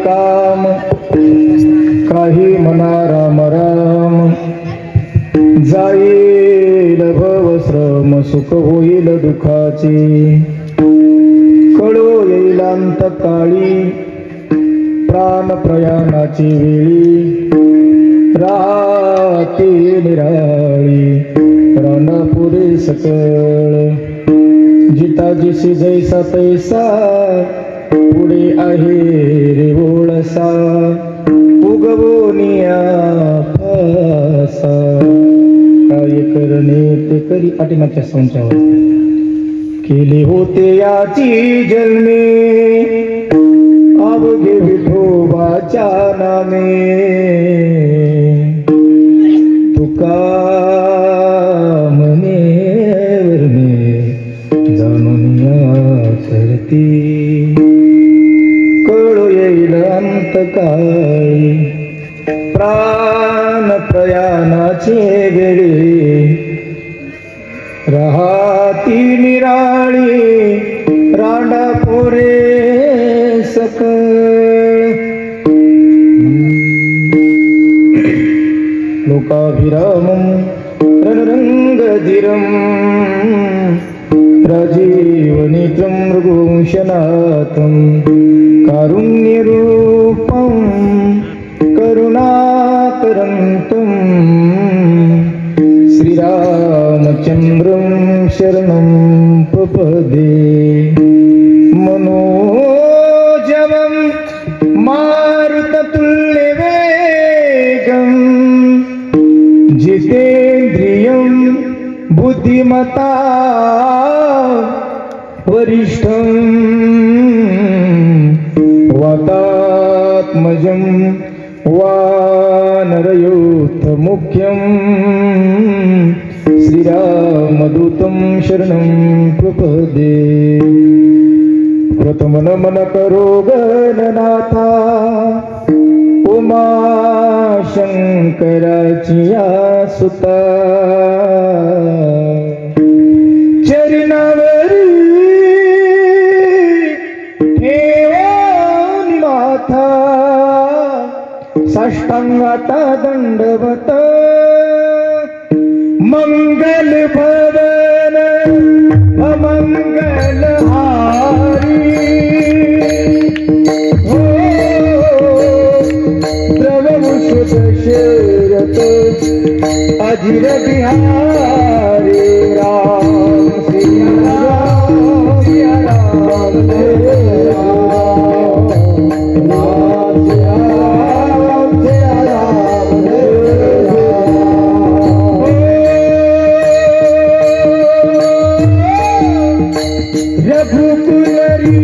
काम काही म्हणा राम राम, जाईल भवश्रम सुख होईल दुखाची, कळो येईल अंतकाळी प्राण प्रयाणाची वेळी, राती निराळी रणपुरी सकळ, जिता जिसी जैसा तैसा पुढे आहे रे ओळसा, उगवोनिया पाठीमागच्या संचावर केले होते याची जन्मे अवघे विठोबाच्या नामे तुका मने वर्णे जाणून करती कळू येईल अंतकाळी प्राण प्रयाणाचे वेळे राहती निराळी रांडा पोरे सकळ लोकाभिरामं रणरंगधीरं राजीवनित्रं मृगुंशनाथं कारुण्यरूपं करुणाकरन्तं श्रीरामचन्द्रं शरणं प्रपदे मनोजवं मारुततुल्यवेगं जितेन्द्रियं बुद्धिमता वरिष्ठं वातात्मजं वानरयोत्तमुख्यं श्रीरामदूतं शरणं प्रपदे प्रथम नमन करो गणनाथा उमा शंकराची सुता चरणावरी ठेवून माथा साष्टांगाता दंडवत मंगल भवन अमंगल हारी हो द्रवमुष दशरथ अजिर बिहारी राम सिया राम सिया राम जय राम सिया राम सिया राम जय रघुकुलरी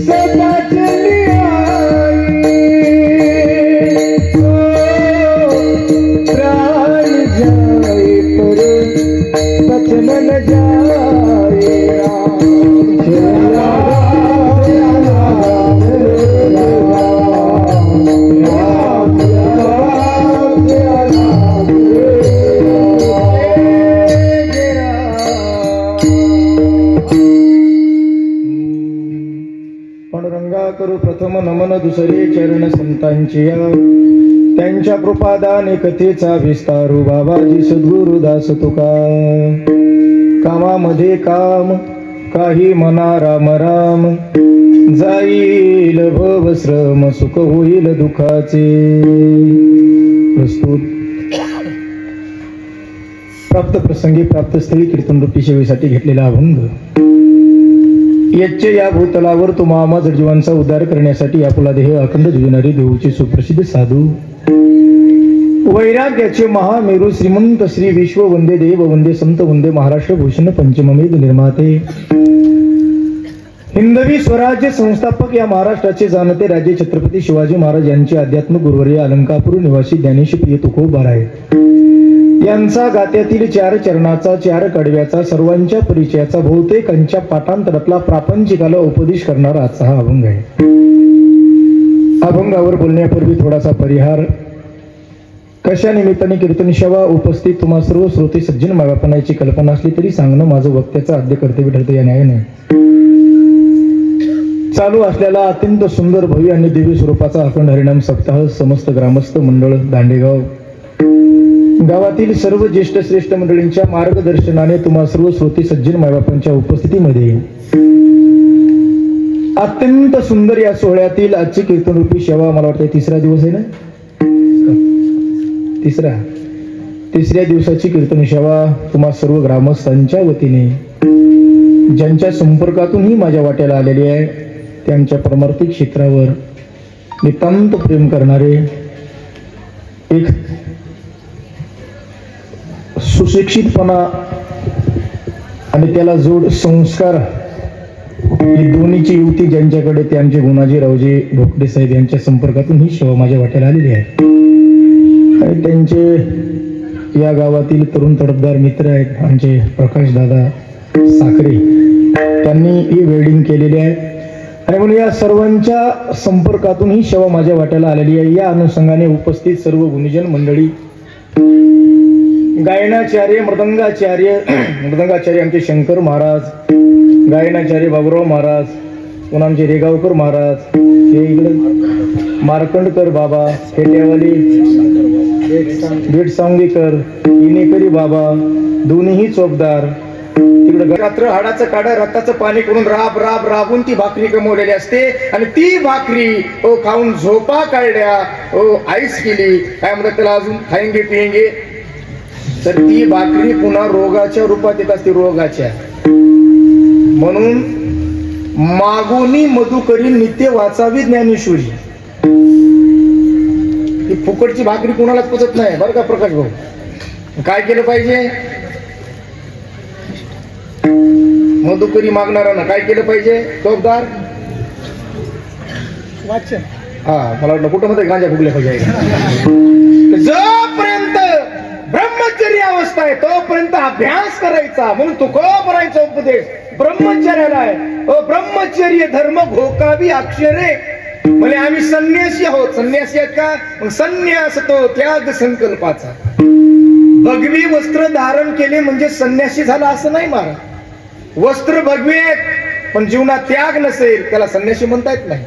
सदा चली आई प्राण जाए पर बचन न जाए राम जय राम जय राम राम जय राम जय राम पांडुरंगा करू प्रथम नमन दुसरे चरण संतांची त्यांच्या कृपादाने कथेचा विस्तारू बाबाजी सद्गुरुदास तुका कामामध्ये काम काही मना राम राम जाईल भवश्रम सुख होईल दुःखाचे प्रस्तुत प्राप्त प्रसंगी प्राप्त स्थळी कीर्तन रूपी सेवेसाठी घेतलेला अभंग यच्चे या भूतलावर तुम्हा आम्हा जडजीवांचा उद्धार करण्यासाठी आपला देह अखंड जुजणारे देऊचे सुप्रसिद्ध साधू वैराग्याचे महामेरू श्रीमंत श्री विश्व वंदे देव वंदे संत वंदे महाराष्ट्र भूषण पंचमवेद निर्माते हिंदवी स्वराज्य संस्थापक या महाराष्ट्राचे जाणते राजे छत्रपती शिवाजी महाराज यांचे अध्यात्म गुरुवर्य अलंकापूर निवासी ज्ञानेश प्रिय तुकोबार आहे यांचा गात्यातील 4 चरणाचा 4 कडव्याचा सर्वांच्या परिचयाचा बहुतेकांच्या पाठांतरातला प्रापंचिकाला उपदेश करणारा आजचा हा अभंग आहे. अभंगावर बोलण्यापूर्वी थोडासा परिहार. कशा निमित्ताने कीर्तन सेवा उपस्थित तुम्हा सर्व श्रोते सज्जन मागापणाची कल्पना असली तरी सांगणं माझं वक्त्याचं आद्य कर्तव्य ठरतं या न्यायाने. चालू असलेला अत्यंत सुंदर भव्य आणि दिव्य स्वरूपाचा अखंड हरिनाम सप्ताह समस्त ग्रामस्थ मंडळ दांडेगाव गावातील सर्व ज्येष्ठ श्रेष्ठ मंडळींच्या मार्गदर्शनाने तुम्हा सर्व श्रोते सज्जन मायबापांच्या उपस्थितीमध्ये अत्यंत सुंदर या सोहळ्यातील आजची कीर्तन रूपी सेवा मला वाटतं 3रा दिवस आहे ना. तिसऱ्या दिवसाची कीर्तन सेवा तुम्हा सर्व ग्रामस्थांच्या वतीने ज्यांच्या संपर्कातून ही माझ्या वाट्याला आलेली आहे त्यांच्या परमार्थिक क्षेत्रावर नितांत प्रेम करणारे एक सुशिक्षितपणा आणि त्याला जोड संस्कार ही दोन्हीची युती ज्यांच्याकडे ते आमचे गुणाजीरावजी भोकडे साहेब यांच्या संपर्कातून ही सेवा माझ्या वाट्याला आलेली आहे. आणि त्यांचे या गावातील तरुण तडफदार मित्र आहेत आमचे प्रकाश दादा साखरे, त्यांनी ही वेल्डिंग केलेली आहे. आणि म्हणून या सर्वांच्या संपर्कातून ही सेवा माझ्या वाट्याला आलेली आहे. या अनुषंगाने उपस्थित सर्व गुणीजन मंडळी, गायनाचार्य मृदंगाचार्य आमचे शंकर महाराज, गायनाचार्य बाबुराव महाराज, पुन्हा आमचे रेगावकर महाराज, हे इकडे मार्कंडकर बाबा, फेट्यावाली बेटसांगीकर, इनेकरी बाबा, दोन्हीही चोपदार, तिकडे रात्र हाडाचं काढा रक्ताचं पाणी करून राबून ती भाकरी कमवलेली असते. आणि ती भाकरी खाऊन झोपा काढल्या, आईस केली, काय म्हणतात त्याला, अजून खाएंगे पिएंगे, तर ती भाकरी पुन्हा रोगाच्या रूपात येत असते, रोगाच्या. म्हणून मागोनी मधुकरी नित्य वाचावी ज्ञानेश्वरी. ही फुकटची भाकरी कुणालाच पचत नाही बरं का प्रकाश भाऊ. काय केलं पाहिजे, मधुकरी मागणाऱ्यांना काय केलं पाहिजे, चौकदार वाचन. हा, मला वाटलं कुठं मध्ये गांजा फुगल्या पाहिजे. जोपर्यंत ब्रह्मचर्य अवस्था आहे तोपर्यंत अभ्यास करायचा. म्हणून तो करायचा उपदेश ब्रह्मचर्याला आहे. ब्रह्मचर्य धर्म घोकावी अक्षरे. म्हणजे आम्ही संन्यासी आहोत. संन्यासी आहेत का, मग संन्यास तो त्याग संकल्पाचा. भगवी वस्त्र धारण केले म्हणजे संन्यासी झाला असं नाही महाराज. वस्त्र भगवे आहेत पण जीवनात त्याग नसेल त्याला संन्यासी म्हणता येत नाही.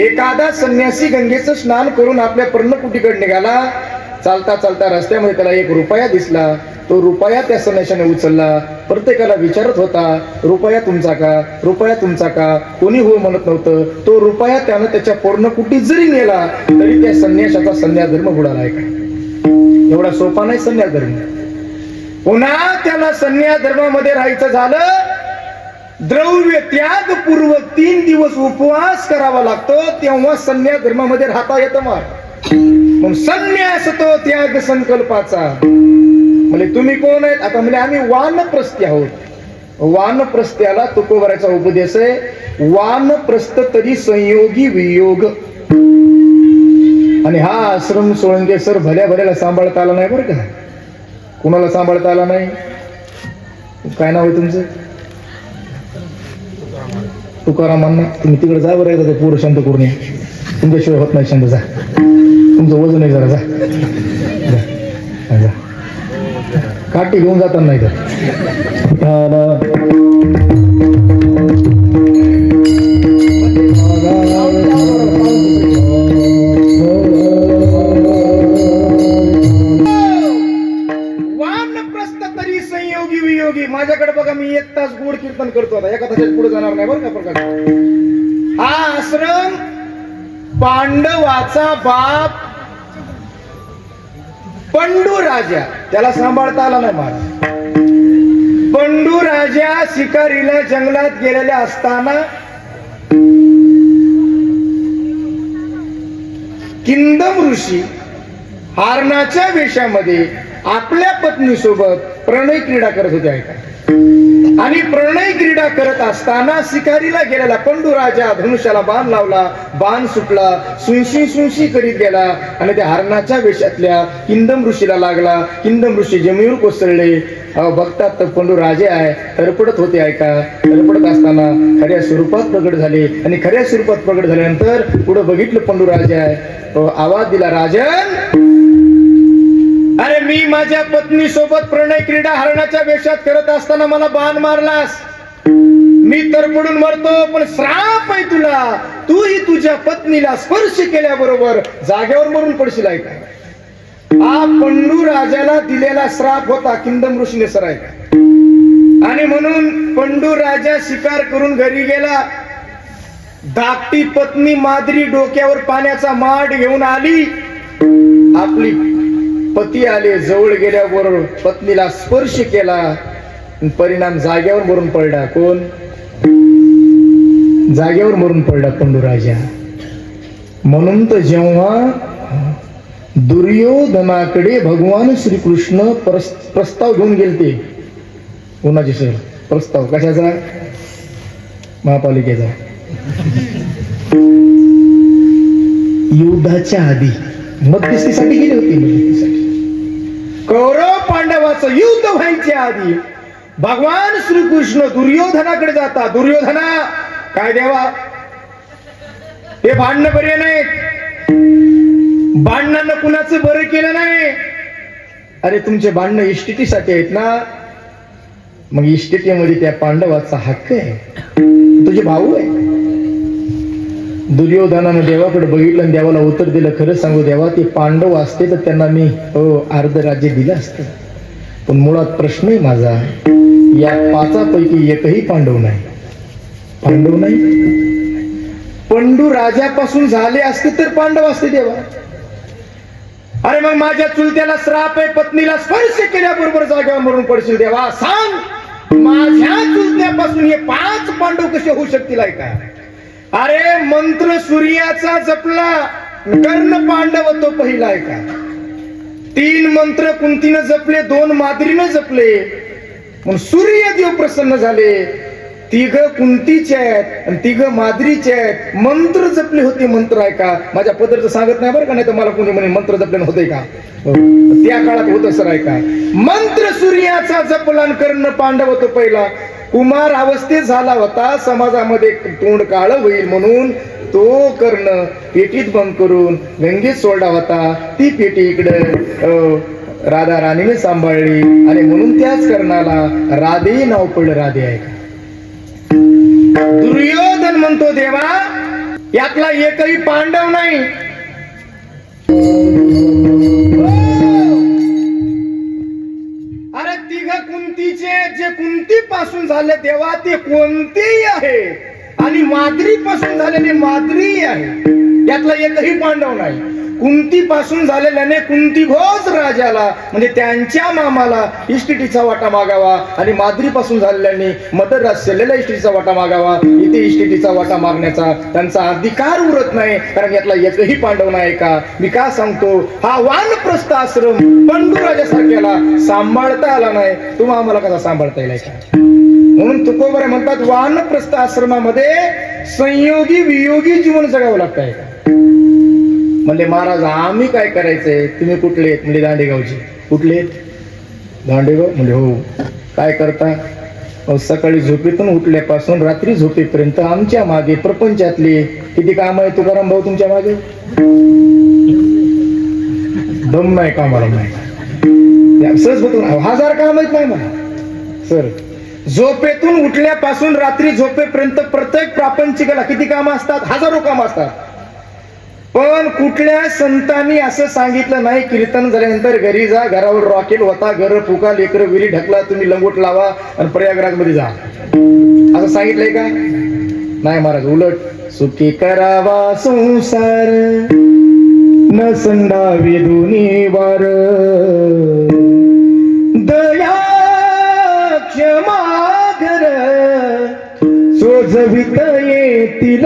एखादा संन्यासी गंगेचं स्नान करून आपल्या पर्णकुटीकडे निघाला, चालता चालता रस्त्यामध्ये त्याला एक रुपया दिसला. तो रुपया त्या संन्याशाने उचलला. प्रत्येकाला विचारत होता, रुपया तुमचा का, रुपया तुमचा का. कोणी हो म्हणत नव्हतं. तो रुपया त्यानं त्याच्या पर्णकुटीत जरी नेला तरी त्या संन्याशाचा संन्यास धर्म बुडाला आहे का. एवढा सोपा नाही संन्यास धर्म. पुन्हा त्याला संन्यास धर्मामध्ये राहायचं झालं, द्रव्य त्याग पूर्वक 3 दिवस उपवास करावा लागतो, तेव्हा संन्यास धर्मामध्ये राहता येतं. मग संन्यास तो त्याग संकल्पाचा. म्हणजे तुम्ही कोण आहेत आता, म्हणजे आम्ही वानप्रस्थी आहोत. वानप्रस्थ्याला तुकोबराचा उपदेश आहे, वानप्रस्थ तरी संयोगी वियोग. आणि हा आश्रम सोळंके सर भल्याला सांभाळता आला नाही बरं का. कुणाला सांभाळता आला नाही. काय नाव आहे तुमचं, तुकारामांना. तुम्ही तिकडे जा बरं, एकदा पूर्ण शांत करून या. तुमच्याशिवाय होत नाही शांत. जा, तुमचं वजन आहे जरा. जा, काठी घेऊन जाताना नाही तर. वानप्रस्थ तरी संयोगी वियोगी. माझ्याकडे बघा, मी 1 तास गोड कीर्तन करतो. आता एका तासात पुढे जाणार नाही बरं का प्रकाश. हा आश्रम पांडवाचा बाप पंडू राजा, त्याला सांभाळता आला नाही महाराज. पंडू राजा शिकारीला जंगलात गेलेल्या असताना किंदम ऋषी हारणाच्या वेशामध्ये आपल्या पत्नीसोबत प्रणय क्रीडा करत होते ऐका. आणि प्रणय क्रीडा करत असताना शिकारीला गेलेला पंडू राजा धनुष्याला बाण लावला, बाण सुटला, सुंशी करीत गेला आणि त्या हरणाच्या वेशातल्या किंदम ऋषीला लागला. किंदम ऋषी जमिनीवर कोसळले. बघतात तर पंडू राजे आहे, तरपडत होते ऐका. तरपडत असताना खऱ्या स्वरूपात प्रगट झाले. आणि खऱ्या स्वरूपात प्रगट झाल्यानंतर पुढे बघितलं पंडू राजे आहे. आवाज दिला, राजन, अरे मी माझ्या पत्नी सोबत प्रणय क्रीडा हरणाच्या वेशात करत असताना मला बाण मारलास. मी तरपडून मरतो, पण श्राप आहे तुला. तूही तुझ्या पत्नीला स्पर्श केल्याबरोबर जागेवर मरून पडशील ऐका. हा पंडू राजाला दिलेला श्राप होता किंदम ऋषीने सर ऐका. आणि म्हणून पंडू राजा शिकार करून घरी गेला. धाकटी पत्नी माद्री डोक्यावर पाण्याचा माठ घेऊन आली. आपली पती आले, जवळ गेल्याबरोबर पत्नीला स्पर्श केला, परिणाम जागेवर मरून पडला. कोण? जागेवर मरून पडला पंडू राजा. म्हणून तर जेव्हा दुर्योधनाकडे भगवान श्रीकृष्ण प्रस्ताव घेऊन गेलते. कोणाचे सर प्रस्ताव कशाचा? महापालिकेचा. युद्धाच्या आधी मध्यस्थीसाठी गेले होते. मध्यस्थीसाठी कौरव पांडवाचं युद्ध व्हायच्या आधी भगवान श्रीकृष्ण दुर्योधनाकडे जातात. दुर्योधना काय देवा, हे भांडणं बरे नाहीत, भांडणानं कुणाचं बरं केलं नाही. अरे तुमचे भांडणं इष्टिटीसाठी आहेत ना, मग इष्टिटीमध्ये त्या पांडवाचा हक्क आहे, तुझे भाऊ आहे. दुर्योधनानं देवाकडे बघितलं आणि देवाला उत्तर दिलं, खरं सांगू देवा, ते पांडव असते तर त्यांना मी अर्ध राज्य दिलं असतं. पण मुळात प्रश्न आहे माझा, या पाचापैकी एकही पांडव नाही. पांडव नाही. पंडू राजापासून झाले असते तर पांडव असते देवा. अरे मग माझ्या चुलत्याला श्राप आहे, पत्नीला स्पर्श केल्याबरोबर जागेवर मरून पडशील देवा. सांग, माझ्या चुलत्यापासून हे 5 पांडव कसे होऊ शकतील? का अरे मंत्र सूर्याचा जपला, कर्ण पांडव तो पहिला आहे का? 3 मंत्र कुंतीनं जपले, 2 माद्रीनं जपले, मग सूर्यदेव प्रसन्न झाले. 3 कुंतीचे आहेत आणि 3 माद्रीचे आहेत. मंत्र जपले होते. मंत्र आहे का? माझ्या पदरचं सांगत नाही बरं का, नाही तर मला कोणी म्हणे मंत्र जपले होते का? त्या काळात होतं सर आहे का? मंत्र सूर्याचा जपला आणि कर्ण पांडव तो पहिला. कुमार अवस्थेत झाला होता, समाजामध्ये तोंड काळ होईल म्हणून तो कर्ण पेटीत बंद करून गंगेत सोडला होता. ती पेटी इकडे राधा राणीने सांभाळली आणि म्हणून त्याच कर्णाला राधे नाव पडलं. राधे आहे का? दुर्योधन म्हणतो देवा, यातला एकही पांडव नाही. अरे 3 कुंतीचे जे कुंती पासून झाले देवा ते कोणतेही आहे, आणि माद्री पासून झालेले माद्री आहे. यातला एकही पांडव नाही. कुंती पासून झालेल्याने कुंती घोष राजाला म्हणजे त्यांच्या मामाला इष्टिटीचा वाटा मागावा, आणि माद्री पासून झालेल्याने मदर राजशल्याला इष्टिटीचा वाटा मागावा. इथे इष्टिटीचा वाटा मागण्याचा त्यांचा अधिकार उरत नाही, कारण यातला एकही पांडव नाही का? मी का सांगतो, हा वानप्रस्थ आश्रम पंडुराजासारख्याला सांभाळता आला नाही, तुम्हा आम्हाला कसा सांभाळता येईल का? म्हणून तुकोबरे म्हणतात, वानप्रस्थ आश्रमामध्ये संयोगी वियोगी जीवन जगावं लागतंय का? म्हणले महाराज आम्ही काय करायचंय? तुम्ही कुठले? म्हणजे दांडेगावचे. कुठले? दांडेगाव. म्हणजे हो. काय करता? सकाळी झोपेतून उठल्यापासून रात्री झोपेपर्यंत आमच्या मागे प्रपंचातले किती काम आहे तुकाराम भाऊ तुमच्या मागे? दम नाही कामाला नाही. सहज बघून 1000 काम आहेत नाही मला सर. झोपेतून उठल्यापासून रात्री झोपेपर्यंत प्रत्येक प्रापंचिकाला किती कामं असतात? हजारो काम असतात. पण कुठल्या संतांनी असं सांगितलं नाही, कीर्तन झाल्यानंतर घरी जा, घरावर रॉकेल होता, घर फुका, लेकर विरी ढकला, तुम्ही लंगोट लावा आणि प्रयागराज मध्ये जा, असं सांगितलंय का? नाही महाराज. उलट सुखी करावा संसार, न संडावे दोन्ही वार, दया क्षमा घर सोजवित येतील.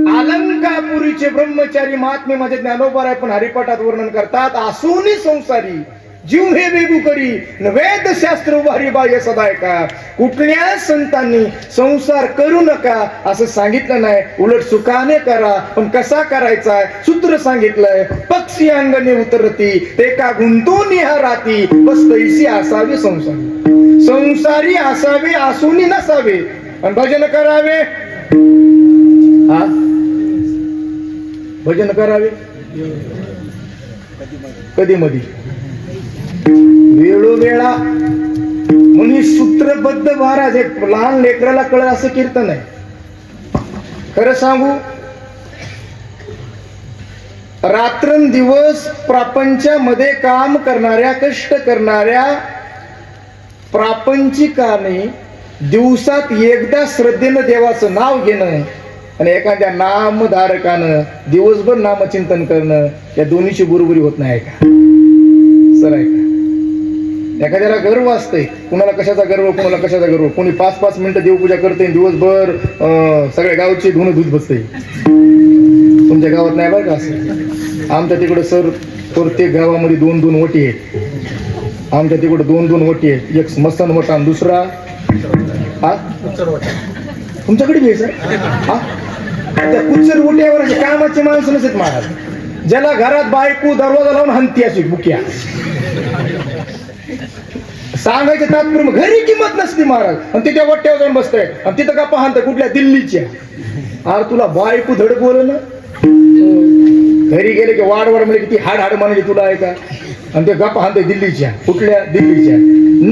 अलंकापुरीचे ब्रह्मचारी महात्मे माझे ज्ञानोबा पण हरिपाठात वर्णन करतात, आसुनी संसारी जीव हे बेगू करी वेद शास्त्र उभारी बाह्य सदाय का. कुठल्या संतांनी संसार करू नका असं सांगितलं नाही, उलट सुखाने करा. पण कसा करायचा सूत्र सांगितलंय, पक्षी अंगणे उतरती ते का गुंतून ह्या राती, बस तैसी असावी संसारी. संसारी असावे, आसुनी नसावे, आणि भजन करावे. हा भजन करावे कधी मधी वेळोवेळा. म्हणून सूत्रबद्ध महाराज एक लहान लेकराला कळलं असं कीर्तन आहे. खरं सांगू, रात्रंदिवस प्रापंचामध्ये काम करणाऱ्या, कष्ट करणाऱ्या प्रापंचिकाने दिवसात एकदा श्रद्धेनं देवाचं नाव घेणं आणि एखाद्या नामधारकानं दिवसभर नामचिंतन करणं, या दोन्हीची बरोबरी होत नाही का सर? आहे का? एखाद्याला गर्व असतंय, कुणाला कशाचा गर्व, कुणाला कशाचा गर्व. कोणी 5-5 मिनिटं देवपूजा करते, दिवसभर सगळ्या गावची धुणं धुत बसते. तुमच्या गावात नाही बरं का असं. आमच्या तिकडे सर प्रत्येक गावामध्ये 2-2 ओटी आहेत. आमच्या तिकडे 2-2 ओटी आहेत. एक मसन मोठा आणि दुसरा हा तुमच्याकडे बी आहे सर. हा त्या कुच्चर ओट्यावर असे कामाचे माणसं नसत महाराज. ज्याला घरात बायको दरवाजा लावून हंती अशी बुक्या सांगायचं तात्पर्य घरी किंमत नसती महाराज. आणि तिथे वट्ट्यावर जाऊन बसताय आणि तिथं का पाहत कुठल्या दिल्लीच्या. अरे तुला बायको धड बोल ना. घरी गेले की वाढ म्हणजे किती हाड हाड म्हणाली तुला आहे का. आणि ते गप्पा हाणते दिल्लीच्या. कुठल्या दिल्लीच्या.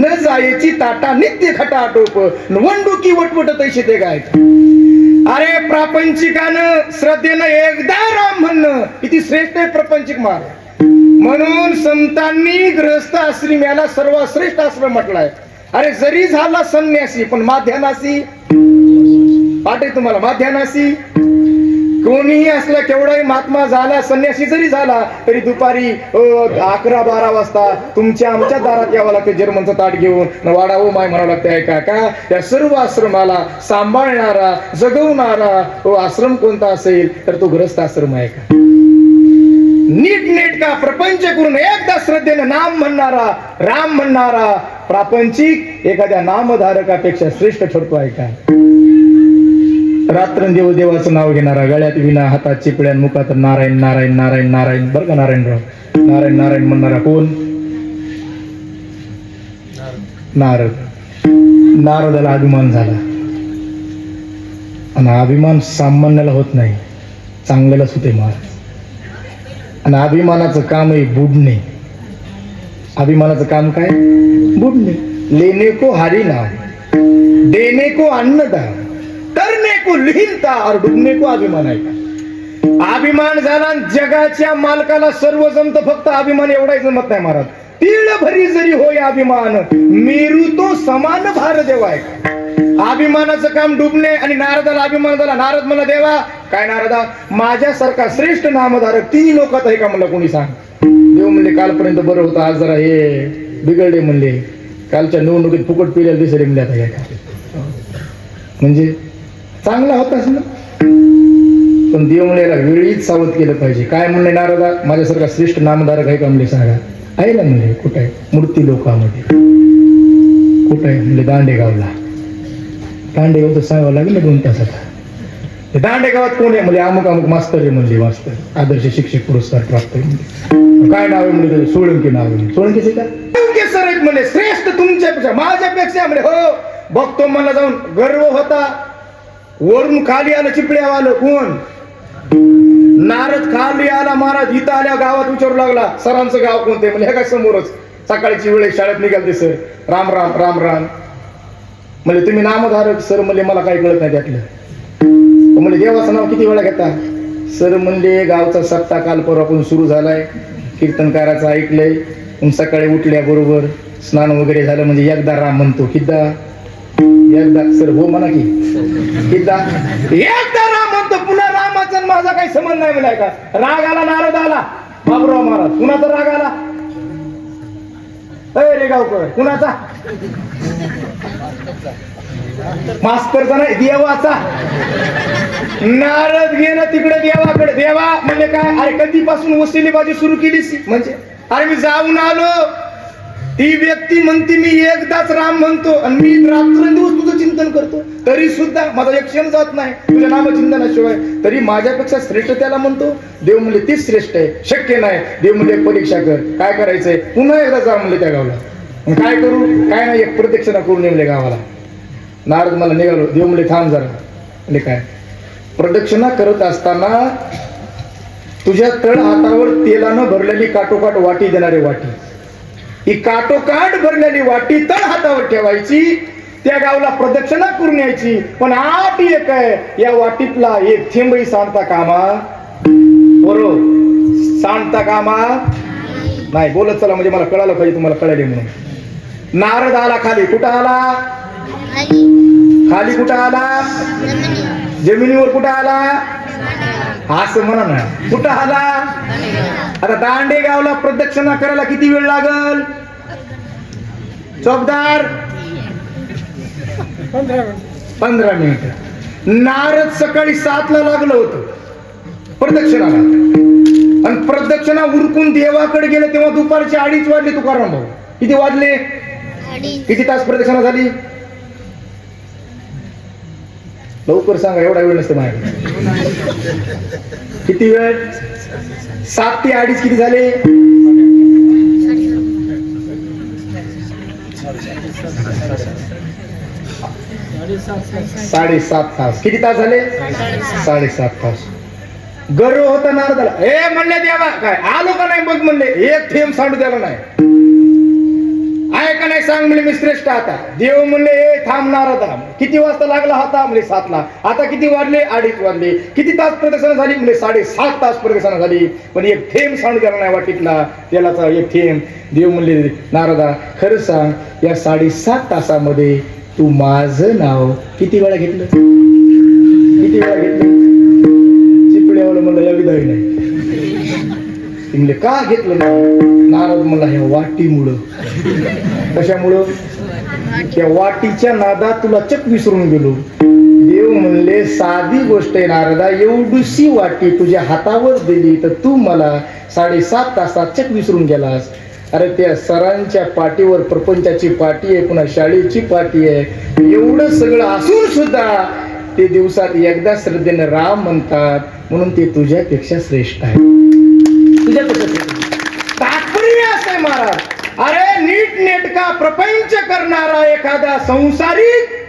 न जायची ताटा नित्य खटा टोप वंडुकी वटवट तैसे ते काय. अरे प्रापंचिकानं श्रद्धेनं एकदा राम म्हणणं किती श्रेष्ठ आहे प्रपंचिक मार. म्हणून संतांनी गृहस्थ आश्रम याला सर्वश्रेष्ठ आश्रम म्हटलाय. अरे जरी झाला संन्यासी पण माध्यानासी पाठे तुम्हाला. माध्यानासी कोणीही असला केवढाही महात्मा झाला संन्यासी जरी झाला तरी दुपारी 11-12 वाजता तुमच्या आमच्या दारात यावं लागतं जर्मनचं ताट घेऊन वाडा ओ माय म्हणावं लागतं. ऐका का त्या सर्व आश्रमाला सांभाळणारा जगवणारा आश्रम कोणता असेल तर तो गृहस्थ आश्रम आहे का. नीट नेटका प्रपंच करून एकदा श्रद्धेनं नाम म्हणणारा राम म्हणणारा प्रापंचिक एखाद्या नामधारकापेक्षा श्रेष्ठ ठरतो आहे का. रात्रंदिवस देवाचं नाव घेणारा गळ्यात विना हातात चिपळ्या मुखात नारायण नारायण नारायण नारायण बरं का. नारायणराव नारायण नारायण म्हणणारा कोण. नारद. नारदाला अभिमान झाला. आणि अभिमान सामान्याला होत नाही चांगल्यालाच होते महाराज. आणि अभिमानाचं काम आहे बुडणे. अभिमानाचं काम काय बुडणे. लेने को हारी नाम देने को अन्नदान करने को लिहिता और डुबने को अभिमान आहे का. अभिमान झाला जगाच्या मालकाला सर्व जमत फक्त अभिमान एवढाही जमत नाही महाराज. तीळ भरी जरी होय अभिमान मेरू तो समान भार देवा आहे का. अभिमानाचं काम डुबणे. आणि नारदाला अभिमान झाला. नारद म्हणला देवा काय नारदा माझ्यासारखा श्रेष्ठ नामधारक 3 लोकात आहे का मला कोणी सांग. देव म्हणले कालपर्यंत बरं होतं आज जरा हे बिघडले म्हणले. कालच्या निवडणुकीत फुकट पिल्याला दिसले म्हणले आता म्हणजे चांगला होताच ना. पण देव म्हणले वेळीच सावध केलं पाहिजे. काय म्हणले नारदा माझ्यासारखा श्रेष्ठ नामधारक आहे का म्हणले सांगा. आहे ना म्हणले. कुठं आहे. मूर्ती लोकांमध्ये. कुठं आहे म्हणले दांडेगावला. दांडेगाव तर सांगावं लागेल 2 तासात. दांडेगावात कोण आहे म्हणजे अमुक अमुक मास्तर आहे म्हणजे मास्तर आदर्श शिक्षक पुरस्कार प्राप्त आहे. काय नाव आहे म्हणजे सोळंकी नाव आहे. सोळंकीचे का सर आहेत म्हणजे श्रेष्ठ तुमच्यापेक्षा माझ्यापेक्षा म्हणजे हो बघतो मला जाऊन गर्व होता. वरून खाली आलं चिपळ्यावालं कोण. नारद खाली आला महाराज. इथं आल्या गावात विचारू लागला सरांचं गाव कोणते म्हणजे हे काय समोरच. सकाळची वेळ शाळेत निघालते सर. राम राम राम राम म्हणजे तुम्ही नामधारक सर म्हणले मला काही कळत नाही त्यातलं. म्हणजे देवाचं नाव किती वेळा घेता सर म्हणले गावचा सप्ताह काल परवापासून सुरू झालाय. कीर्तनकाराचं ऐकलंय. सकाळी उठल्या बरोबर स्नान वगैरे झालं म्हणजे एकदा राम म्हणतो. किद्दा एकदा सर हो म्हणा की किद्दा एकदा राम म्हणतो. पुन्हा रामाचा माझा काही संबंध नाही म्हणाय का. राग आला नारद आला बाबूराव महाराज. कुणाचा राग आला रे गावकर कुणाचा मास्तरचा नाही देवाचा. नारद गेला तिकडे देवाकडे. देवा म्हणजे काय अरे कधीपासून वसिलेबाजी सुरू केलीस म्हणजे अरे मी जाऊन आलो. ती व्यक्ती म्हणते मी एकदाच राम म्हणतो आणि मी रात्रंदिवस तुझं चिंतन करतो तरी सुद्धा माझा एक क्षण जात नाही तुझ्या नामचिंतनाशिवाय. तरी माझ्यापेक्षा श्रेष्ठ त्याला म्हणतो. देव म्हणले तीच श्रेष्ठ आहे शक्य नाही. देव म्हणले परीक्षा कर काय करायचंय पुन्हा एकदा जा म्हणले त्या गावाला. काय करू काय नाही एक प्रदक्षिणा करून नेमले गावाला. नारद मला निघालो. देव म्हणले थांब जरा. म्हणजे काय प्रदक्षिणा करत असताना तुझ्या तळ हातावर तेलानं भरलेली काटोकाट वाटी देणारी वाटी. ही काटोकाट भरलेली वाटी तळ हातावर ठेवायची. त्या गावला प्रदक्षिणा करून यायची. पण आठ एक आहे या वाटीतला एक थेंबही सांडता कामा बरोबर सांडता कामा नाही. बोलत चला म्हणजे मला कळालं पाहिजे तुम्हाला कळाले म्हणून. नारद आला खाली. कुठं आला खाली. कुठं आला जमिनीवर. कुठं आला असं म्हणा ना. कुठं आला आता दांडेगावला प्रदक्षिणा करायला किती वेळ लागल चौकदार 15 मिनिट. नारद सकाळी 7 ला लागलं होतं. प्रदक्षिणाला. आणि प्रदक्षिणा उरकून देवाकडे गेले तेव्हा दुपारचे 2:30 वाजले. तुकाराम भाऊ किती वाजले? किती तास प्रदक्षिणा झाली? लवकर सांगा, एवढा वेळ नसते माझ्याकडे. किती वेळ? 7 ते 2:30 किती झाले? 7.5 तास. किती तास झाले? 7.5 तास. गर्व होता नारदाला. हे म्हणले देवा काय आलो का नाही बघ म्हणले, एक थेंब सांडू द्याला नाही. आहे का नाही सांग म्हणले, मी श्रेष्ठ. आता देव म्हणले हे थांब नारदा, किती वाजता लागला होता म्हणजे 7ला. आता किती वाजले? 2:30 वाजले. किती तास प्रदक्षिणा झाली म्हणजे 7.5 तास प्रदक्षिणा झाली. पण एक थेंब सांडू द्याला नाही वाटीतला तेलाचा एक थेंब. देव म्हणले नारदा खरं सांग, या 7.5 तासामध्ये तू माझं नाव किती वेळा घेतलं? किती वेळा घेतलं? चिपड्यावर म्हणलं एकदाही नाही. म्हणले का घेतलं नाही? नारद म्हणला ह्या वाटीमुळं. कशामुळं? त्या वाटीच्या नादात तुला चक विसरून गेलो. देव म्हणले साधी गोष्ट आहे नारदा, एवढीशी वाटी तुझ्या हातावर दिली तर तू मला 7.5 तासात चक विसरून गेलास. अरे त्या सरांच्या पाठीवर प्रपंचाची पाठी आहे, पुन्हा शाळेची पाठी आहे. एवढं सगळं असून सुद्धा ते दिवसात एकदा श्रद्धेने राम म्हणतात, म्हणून ते तुझ्यापेक्षा श्रेष्ठ आहे. तुझ्यापेक्षा तात्पर्य असं महाराज, अरे नीट नेटका प्रपंच करणारा एखादा संसारिक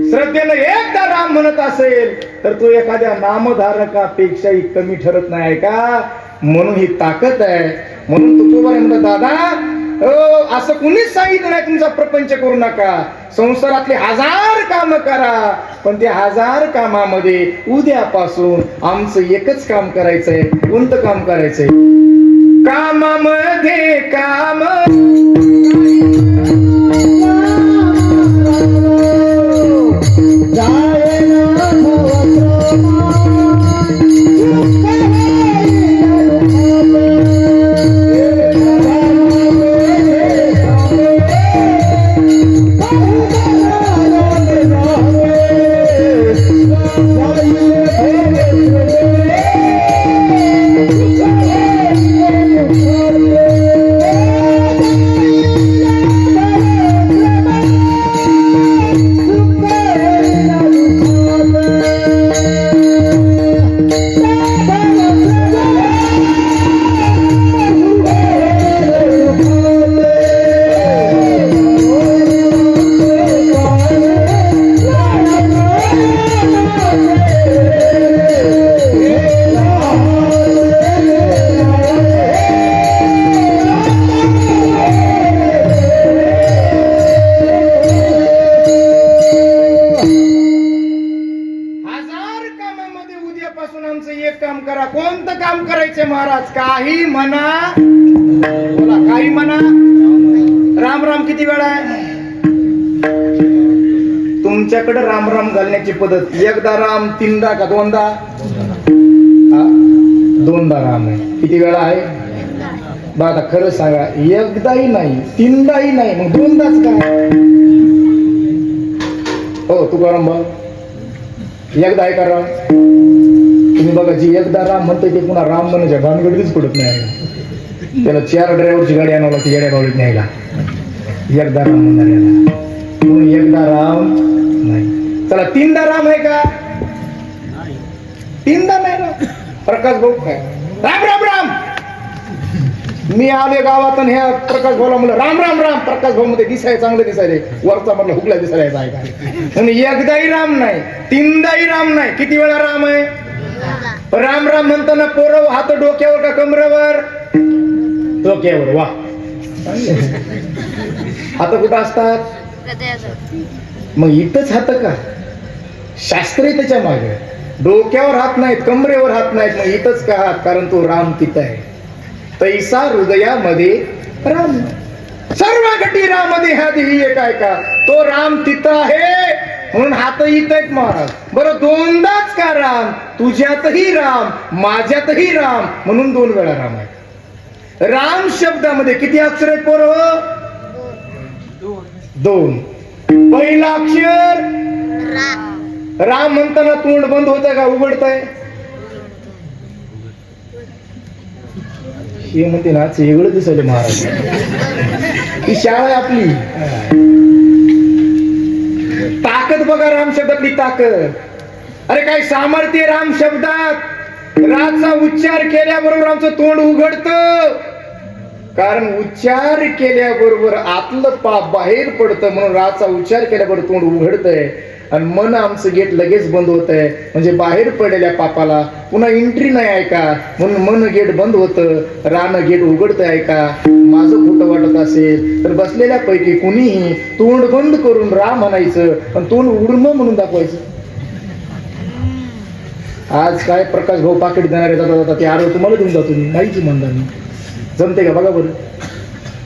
श्रद्धेने एकदा राम म्हणत असेल तर तो एखाद्या नामधारकापेक्षाही कमी ठरत नाही का? म्हणून ही ताकद आहे. म्हणून तुकोबा म्हणतात दादा असं कुणीच सांगितलं नाही तुमचा प्रपंच करू नका. संसारातले 1000 काम करा, पण त्या 1000 कामामध्ये उद्यापासून आमचं एकच काम करायचंय. कोणतं काम करायचंय? कामामध्ये काम महाराज. काही म्हणा, बोला काही म्हणा. राम राम किती वेळा आहे तुमच्याकडे? राम राम घालण्याची पद्धत एकदा राम, 3दा का 2दा? 2दा राम आहे. किती वेळा आहे? आता खरं सांगा, एकदाही नाही, 3दाही नाही, मग 2दाच काय? हो तुकाराम भाऊ, एकदा आहे का राम? तुम्ही बघा, जी एकदा राम म्हणतोय ते पुन्हा राम म्हणायच्या भानगडीच पडत नाही. त्याला 4 ड्रायव्हरची गाडी आणावं लागते येड्या बावळीत न्यायला. एकदा राम म्हणणार याला, म्हणून एकदा राम नाही. चला 3दा राम आहे का? 3दा नाही ना. प्रकाश भाऊ काय राम राम राम. मी आले गावात आणि ह्या प्रकाश भाऊला म्हणलं राम राम राम. प्रकाश भाऊ मध्ये दिसाय चांगलं दिसायले, वरचा म्हटलं हुकला दिसायला आहे का? एकदाही राम नाही, 3दाही राम नाही. किती वेळा राम आहे? राम राम म्हणताना पोरव हात डोक्यावर का कमरेवर? डोक्यावर. वा, हात कुठं असतात? मग इथंच हात का? शास्त्र त्याच्या मागे. डोक्यावर हात नाहीत, कमरेवर हात नाहीत, मग इथंच का हात? कारण तो राम तिथं आहे. तैसा हृदयामध्ये राम, सर्व घटी राम देहात ही एक आहे का? तो राम तिथं आहे म्हणून हात इथं आहेत महाराज. बरं 2दाच का राम? तुझ्यातही राम, माझ्यातही राम, म्हणून 2 वेळा राम आहे. राम शब्दामध्ये किती अक्षर आहेत पोरं? 2. पहिला अक्षर राम म्हणताना तोंड बंद होत का उघडतंय? हे म्हणते ना वेगळं दिसले महाराज. ही शाळा आहे आपली. ताकद बघा राम शब्दातली ताकद. अरे काय सामर्थ्य राम शब्दात. राचा उच्चार केल्याबरोबर आमचं तोंड उघडतं. कारण उच्चार केल्याबरोबर आतलं पाप बाहेर पडतं. म्हणून राचा उच्चार केल्याबरोबर तोंड उघडतंय आणि मन आमचं गेट लगेच बंद होत आहे. म्हणजे बाहेर पडलेल्या पापाला पुन्हा एंट्री नाही आहे का. म्हणून मन गेट बंद होतं, रान गेट उघडतं आहे का. माझं खोटं वाटत असेल तर बसलेल्या पैकी कुणीही तोंड बंद करून रा म्हणायचं पण तोंड उघडून म्हणून दाखवायचं. आज काय प्रकाश भाऊ पाकिट देणारे जाता ते आरो तुम्हाला देऊन जातो मी नाहीची म्हणणार मी. जमते का बघा बरं.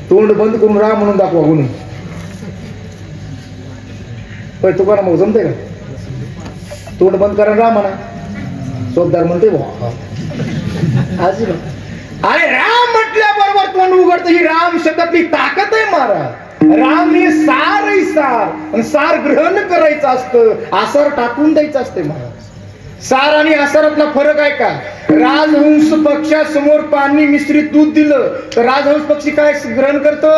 तोंड बंद करून रा म्हणून दाखवा म्हणून. तुकारा मग जमते का. तोंड बंद करा रा म्हणा. शोधदार म्हणते आज अरे राम म्हटल्याबरोबर तोंड उघडतं. ही राम शब्दातली ताकद आहे महाराज. राम हे सार आहे सार. आणि सार ग्रहण करायचं असतं, आसार टाकून द्यायचं असते महाराज. सार आणि आसारातला फरक आहे का. राजहंस पक्षासमोर पाणी मिश्रित दूध दिलं तर राजहंस पक्षी काय ग्रहण करतो.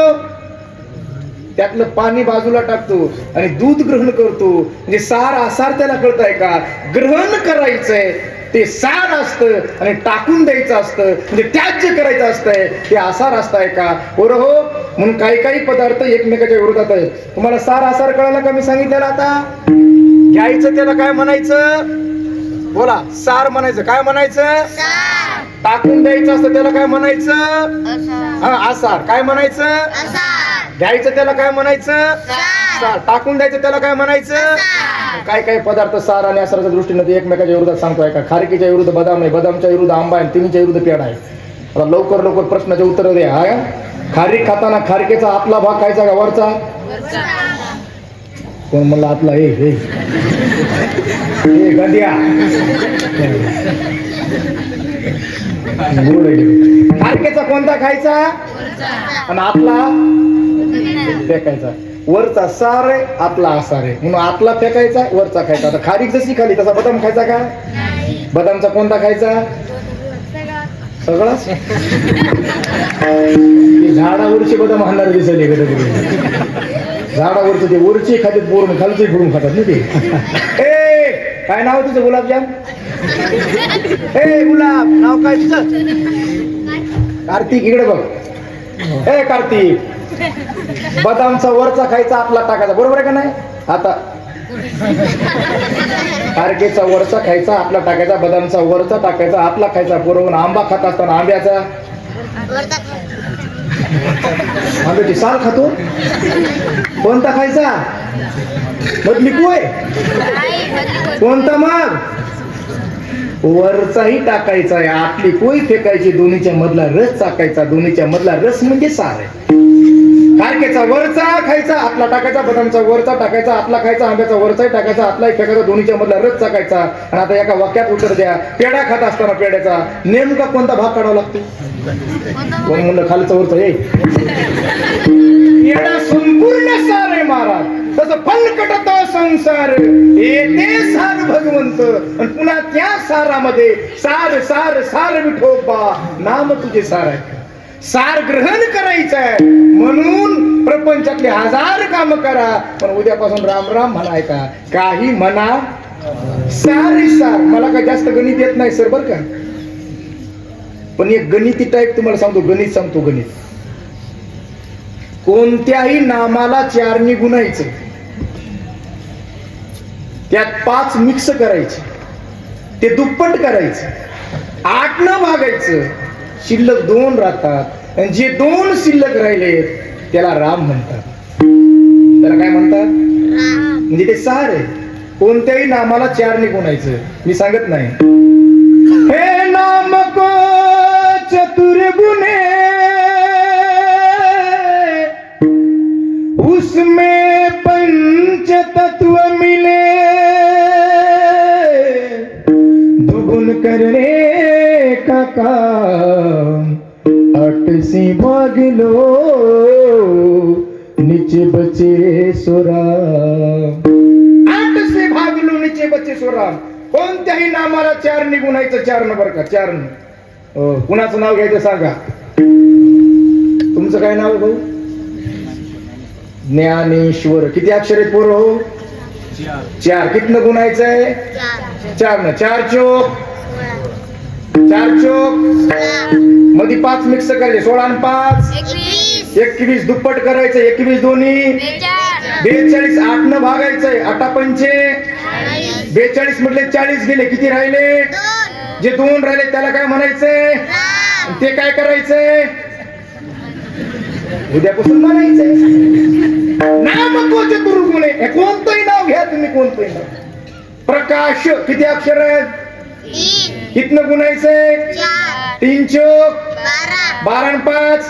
त्यातलं पाणी बाजूला टाकतो आणि दूध ग्रहण करतो. म्हणजे सार आसार त्याला कळत आहे का. ग्रहण करायचंय ते सार असतं आणि टाकून द्यायचं असतं म्हणजे त्याज्य करायचं असतंय ते आसार असतंय का. बरं हो. म्हणून काही काही पदार्थ एकमेकाच्या विरोधात आहेत. तुम्हाला सार आसार कळाला का मी सांगितलं. आता घ्यायचं त्याला काय म्हणायचं बोला. सार म्हणायचं. काय म्हणायचं. टाकून द्यायचं असतं त्याला काय म्हणायचं. हा आसार. काय म्हणायचं. घ्यायचं त्याला काय म्हणायचं. सार. टाकून द्यायचं त्याला काय म्हणायचं. काय काय पदार्थ सार आणि आसाराच्या दृष्टीने ते एकमेकाच्या विरोधात सांगतोय का. खारकीच्या विरुद्ध बदाम आहे, बदामच्या विरुद्ध आंबा आहे, तिन्हीच्या विरुद्ध पेढा आहे. आता लवकर लवकर प्रश्नाचे उत्तर द्या. हा खारीक खाताना खारकेचा आतला भाग खायचा का वरचा. कोण म्हणला आतला. हे गंड्या खारकेचा कोणता खायचा आणि आतला फेकायचा. वरचा सार आहे आतला आसार आहे म्हणून आतला फेकायचा वरचा खायचा. आता खारीक जशी खाली तसा बदाम खायचा का. बदामचा कोणता खायचा. सगळाच. झाडावरचे बदाम हाणणार दिसले कधी. झाडावरचं ते वरची खातात बोरून खालचे फोडून खातात ना ते. काय नाव तुझं. गुलाबजाम. गुलाब नाव काय तुझं. कार्तिक इकडे बघ. कार्तिक बदामचा वरचा खायचा आतला टाकायचा बरोबर आहे का नाही. आता खारकेचा वरचा खायचा आतला टाकायचा, बदामचा वरचा टाकायचा आतला खायचा. बरोबर. आंबा खात असताना आंब्याचा आंब्याची साल खातो कोणता खायचा. मधली पोय कोणता मग वरचाही टाकायचा आहे आतली पोय फेकायची. दोन्हीच्या मधला रस चाकायचा. दोन्हीच्या मधला रस म्हणजे सार आहे. खारकेचा वरचा खायचा आतला टाकायचा, बदामचा वरचा टाकायचा आतला खायचा, आंब्याचा वरचाही टाकायचा आतलाही फेकायचा. दोन्हीच्या मधला रस चाकायचा. आणि आता एका वाक्यात उत्तर द्या. पेढा खात असताना पेढ्याचा नेमका कोणता भाग काढावा लागतो. कोण म्हणलं खालचा वरचा. पेढा संपूर्ण सार आहे महाराज. तसं फलकटत संसार येते सार भगवंत. आणि पुन्हा त्या सारामध्ये सार सार सार विठोबा नाम तुझे सार आहे. सार ग्रहण करायचंय म्हणून प्रपंचातले 1000 काम करा पण उद्यापासून राम राम म्हणाय का. काही म्हणा सारी सार. मला काय जास्त गणित येत नाही सर बर का. पण एक गणिती टाईप तुम्हाला सांगतो. गणित सांगतो. गणित कोणत्याही नामाला 4 ने गुणायचं. त्यात 5 मिक्स करायचे. ते दुप्पट करायचं. 8 न भागायचं. शिल्लक 2 राहतात. आणि जे 2 शिल्लक राहिले त्याला राम म्हणतात. त्याला काय म्हणतात. म्हणजे ते सार आहे. कोणत्याही नामाला 4 ने गुणायचं. मी सांगत नाही. हे नाम को चतुर गुणे उसमें पंच तत्व मिले. दुगुन करने का काम 8 से भाग लो नीचे बचे सोराम. 8 से भाग लो नीचे बचे सोराम. कोणत्याही नामाला 4 ने गुणायचं. 4 नंबर का 4 न. कुणाचं नाव घ्यायचं सांगा. तुमचं काय नाव आहे भाऊ? ज्ञानेश्वर. किती अक्षर आहेत पोरं हो? 4. कितनं गुणायचंय? 4 न. 4 चोक 4 चोक मध्ये 5 मिक्स करायचे. 16 आणि 5 21. दुप्पट करायचं. 21 दोन्ही 42. 8 न भागायचंय. 8 पंचे 42 म्हटले 40 गेले. किती राहिले? जे 2 राहिले त्याला काय म्हणायचंय? ते काय करायचंय? उद्यापासून म्हणायचंय. नामको चतुर्गुणे. कोणतंही नाव घ्या तुम्ही, कोणतंही नाव. प्रकाश. किती अक्षर आहेत? कितनं गुणायचंय? 3 चोक 12 आणि 5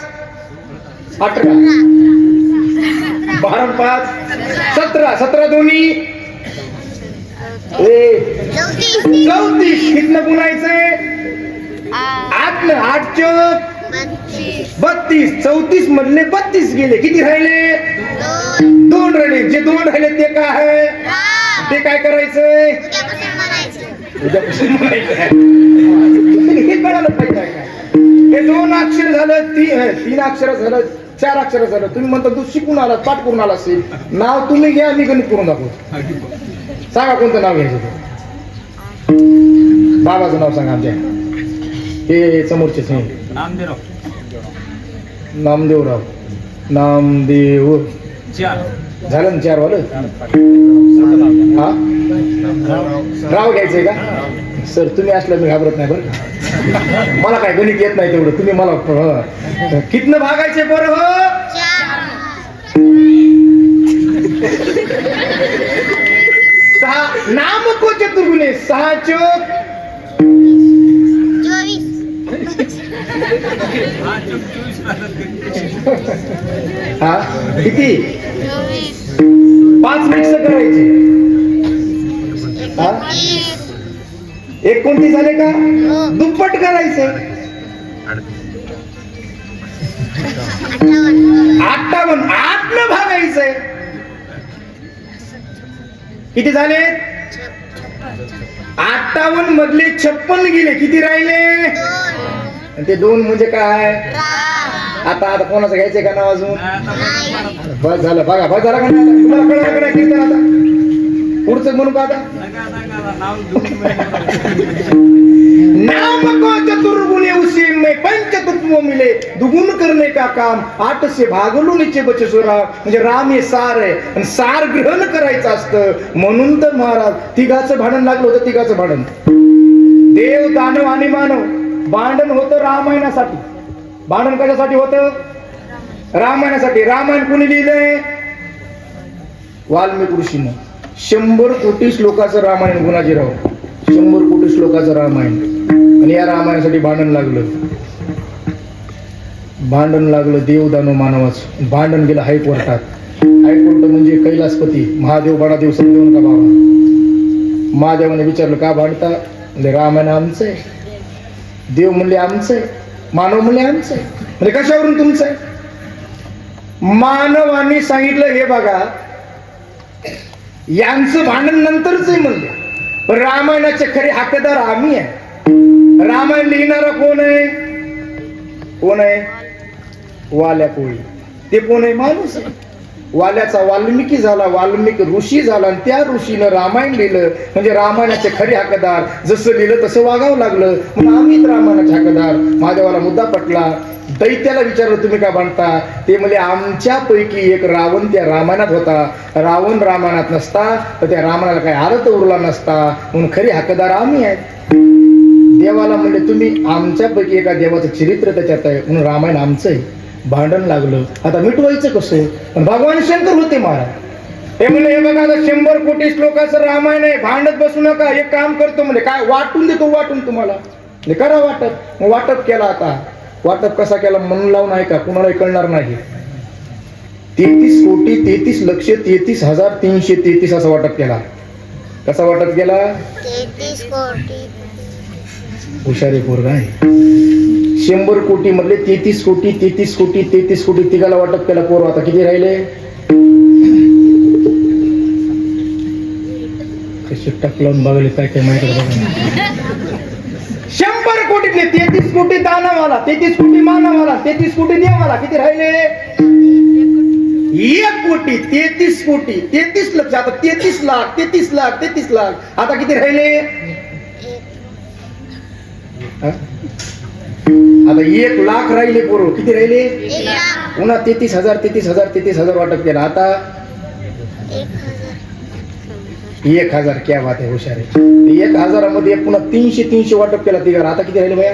18. 12 आणि 5 17. 17 दोन्ही 34. कितनं गुणायचंय? 8 न. 8 चोक 32. 34 मधले 32 गेले. किती राहिले? 2 राहिले. जे 2 राहिले ते काय आहे? ते काय करायचंय? उद्यापासून म्हणायचं. हे कळालं पाहिजे काय? हे 2 अक्षर झालं, 3 अक्षर झालं, 4 अक्षर झालं. तुम्ही म्हणता तू शिकून आला, पाठ करून आला असेल. नाव तुम्ही घ्या, मी गणित करून दाखवतो. सांगा कोणतं नाव घ्यायचं ते. बाबाचं नाव सांगा आमच्या. हे समोरचे नामदेवराव. नामदेव. 4 झालं ना 4 वालं. हा राव घ्यायचंय का? सर तुम्ही असलं मी घाबरत नाही बरं. मला काय गणित येत नाही तेवढं. तुम्ही मला कितनं भागायचे बरं हो? 6. नामको चतुर्गुणे. 6 चोक 24. हा किती? 5 मिक्स करायचे. 29 झाले का? दुप्पट करायचे. 58. 8 न भागायचंय. किती झाले? 58 मधले 56 गेले. किती राहिले? ते 2 म्हणजे काय? आता कोणाचं घ्यायचंय का नाव अजून? बस झालं. बघा बस झाला का नाही? तुम्हाला कळलं का नाही कीर्तन? आता पुढचं म्हणू का? आता नामको चतुर्गुणे उसी में पंचतत्व मिले, दुगुण करने का काम 8 से भागलो नीचे बचसुरा. म्हणजे राम हे सार आहे आणि सार ग्रहण करायचं असतं. म्हणून तर महाराज तिघाचं भांडण लागलं होतं. तिघाचं भांडण. देव दानव आणि मानव भांडण होतं रामायणासाठी. भांडण कशासाठी होतं? रामायणासाठी. रामायण कोणी लिहिलंय? वाल्मिकी ऋषीनं. 100 कोटी श्लोकाचं रामायण. गुणाजीराव 100 कोटी श्लोकाचं रामायण. आणि या रामायणासाठी भांडण लागलं देव दानव मानवाचं. भांडण गेलं हायकोर्टात. हायकोर्ट म्हणजे कैलासपती महादेव बडादेव समजून का बाबा. महादेवाने विचारलं का भांडता? म्हणजे रामायण आमचं आहे. देव म्हणले आमचं आहे. मानव म्हणले आमचं आहे. म्हणजे कशावरून तुमचं आहे? मानवाने सांगितलं हे बघा यांचं भांडण नंतरच आहे म्हणले. पण रामायणाचे खरे हक्कदार आम्ही आहे. रामायण लिहिणारा कोण आहे? कोण आहे? वाल्या कोळी. ते कोण आहे? माणूस आहे. वाल्याचा वाल्मिकी झाला, वाल्मिकी ऋषी झाला आणि त्या ऋषीनं रामायण लिहिलं. म्हणजे रामायणाचे खरे हक्कदार. जसं लिहिलं तसं वागावं लागलं. म्हणून आम्हीच रामायणाचे हक्कदार. महादेवाला मुद्दा पटला. दैत्याला विचारलं तुम्ही का भांडता? ते म्हणजे आमच्यापैकी एक रावण त्या रामायणात होता. रावण रामायणात नसता तर त्या रामायणाला काही अर्थ उरला नसता. म्हणून खरे हक्कदार आम्ही आहेत. देवाला म्हणले तुम्ही आमच्यापैकी एका देवाचं चरित्र त्याच्यात आहे म्हणून रामायण आमचं आहे. भांडण लागलं. आता मिटवायचं कसं? पण भगवान शंकर होते महाराज. हे म्हणले हे बघा आता 100 कोटी श्लोकाचं रामायण आहे. भांडत बसू नका. एक काम करतो म्हणजे काय वाटून देतो. वाटून तुम्हाला करा वाटप. मग वाटप केला. आता वाटप कसा केला म्हणून लावून आहे का? कुणालाही कळणार नाही. 33 कोटी 33 लक्ष 33,333 असं वाटप केला. कसा वाटप केला? 33 कोटी. हुशारी पोरगा आहे. 100 कोटी मधले 33 कोटी 33 कोटी 33 कोटी तिघाला वाटप केला. पोर आता किती राहिले? कशी टक लावून बघले काय काय माहिती. 100 कोटीतले 33 कोटी दानवाला, 33 कोटी मानवाला, 33 कोटी देवाला. किती राहिले? 1 कोटी 33 कोटी 33 लक्ष. आता 33 लाख 33 लाख 33 लाख. आता किती राहिले? हा? आता 1 लाख राहिले पोरं. किती राहिले? 1 लाख. पुन्हा 33,000 33,000 33,000 वाटप केला. आता 1,000. क्या बात आहे, हुशार आहे. 1,000 मध्ये पुन्हा 300 वाटप केला तिघाला. आता किती राहिले भैया?